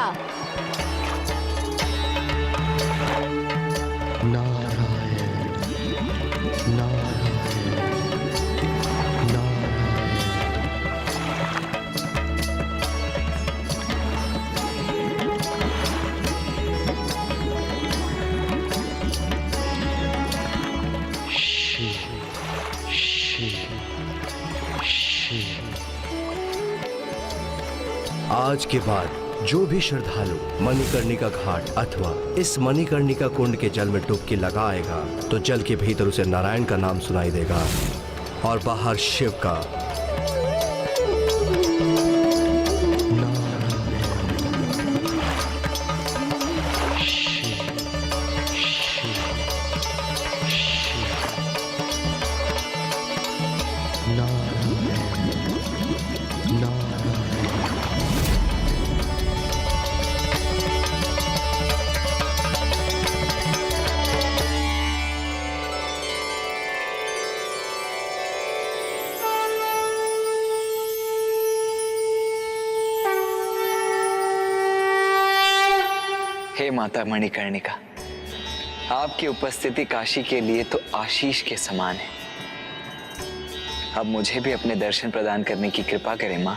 आज के बाद जो भी श्रद्धालु मणिकर्णिका घाट अथवा इस मणिकर्णिका कुंड के जल में डुबकी लगाएगा तो जल के भीतर उसे नारायण का नाम सुनाई देगा और बाहर शिव का। हे माता मणिकर्णिका, आपकी उपस्थिति काशी के लिए तो आशीष के समान है। अब मुझे भी अपने दर्शन प्रदान करने की कृपा करें मां।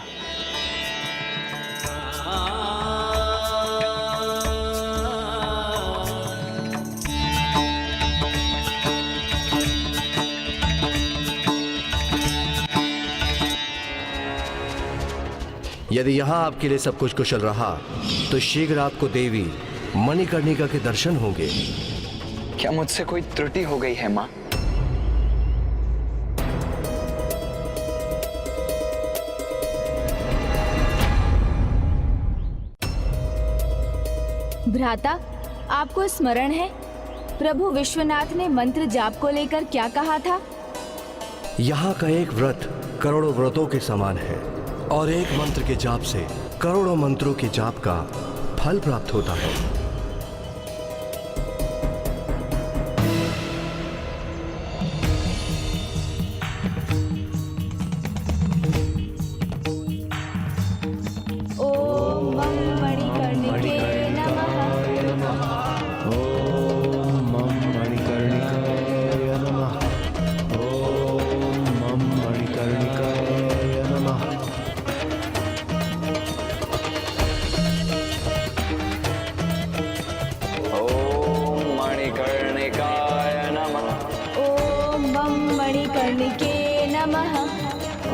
यदि यहाँ आपके लिए सब कुछ कुशल रहा तो शीघ्र आपको देवी मणिकर्णिका के दर्शन होंगे। क्या मुझसे कोई त्रुटि हो गई है मां? भ्राता, आपको स्मरण है प्रभु विश्वनाथ ने मंत्र जाप को लेकर क्या कहा था? यहाँ का एक व्रत करोड़ों व्रतों के समान है और एक मंत्र के जाप से करोड़ों मंत्रों के जाप का फल प्राप्त होता है। ओम मणिकर्णिके नमः। ओम मणिकर्णिकाय नमः। ओम मणिकर्णिकाय नमः। ओम मणिकर्णिकाय नमः। ओम मणिकर्णिके नमः।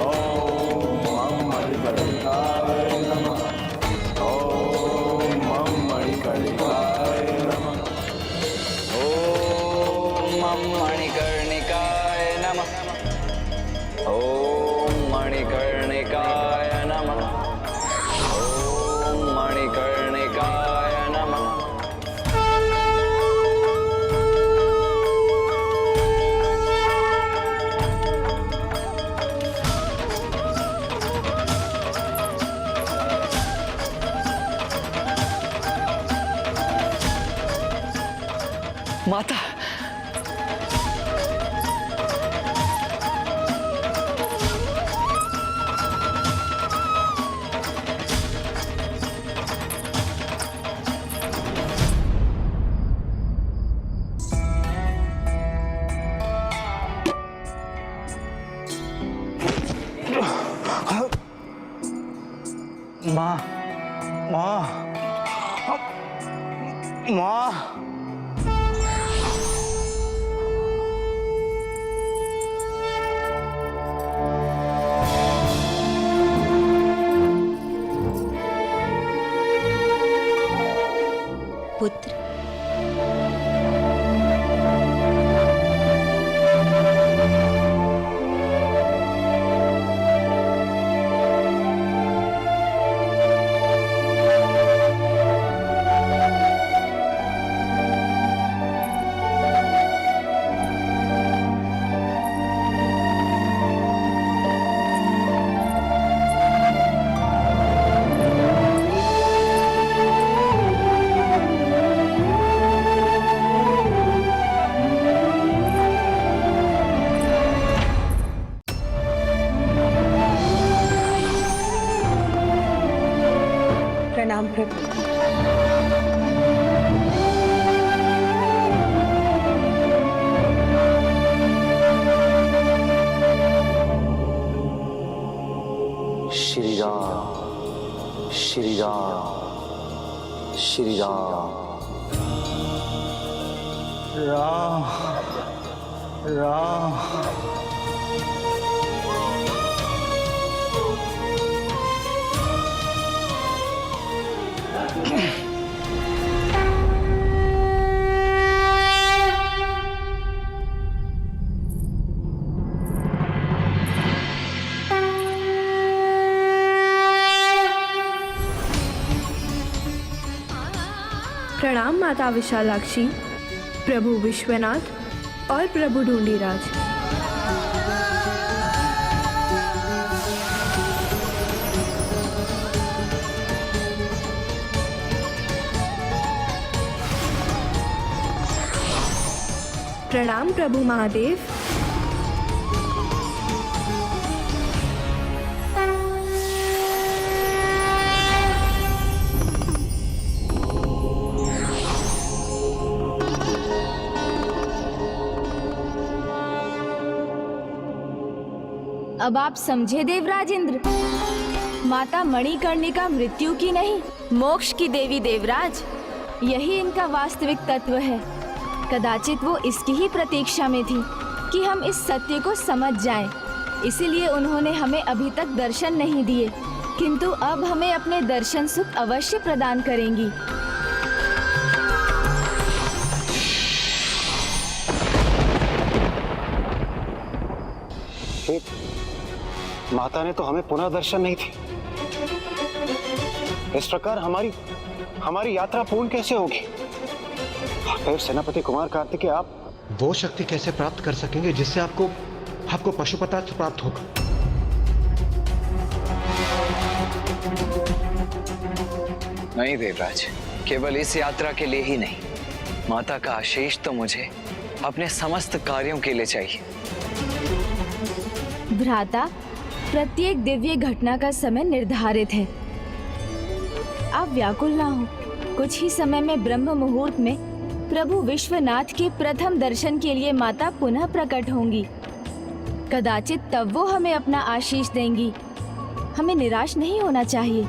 ओम मणिकर्णिकाय नमः। ओम मणिकर्णिकाय नमः। ओम मणिकर्णिकाय नमः। ओम मणिकर्णिकाय नमः। ओम मणिकर्णिकाय नमः। माता, माँ, माँ, माँ। पुत्र, राम श्री राम श्री राम। राम राम। प्रणाम माता विशालाक्षी, प्रभु विश्वनाथ और प्रभु ढूंढीराज। प्रणाम प्रभु महादेव। अब आप समझे देवराज इंद्र, माता मणिकर्णिका मृत्यु की नहीं, मोक्ष की देवी देवराज। यही इनका वास्तविक तत्व है। कदाचित वो इसकी ही प्रतीक्षा में थी कि हम इस सत्य को समझ जाएं। इसीलिए उन्होंने हमें अभी तक दर्शन नहीं दिए, किंतु अब हमें अपने दर्शन सुख अवश्य प्रदान करेंगी। माता ने तो हमें पुनः दर्शन नहीं थे। इस प्रकार हमारी यात्रा पूर्ण कैसे होगी? फिर सेनापति कुमार कार्तिकेय, आप वो शक्ति कैसे प्राप्त कर सकेंगे जिससे आपको पशुपतास्त्र प्राप्त होगा? नहीं देवराज, केवल इस यात्रा के लिए ही नहीं, माता का आशीष तो मुझे अपने समस्त कार्यों के लिए चाहिए। भ्राता, प्रत्येक दिव्य घटना का समय निर्धारित है। आप व्याकुल ना हो। कुछ ही समय में ब्रह्म मुहूर्त में प्रभु विश्वनाथ के प्रथम दर्शन के लिए माता पुनः प्रकट होंगी। कदाचित तब वो हमें अपना आशीष देंगी। हमें निराश नहीं होना चाहिए।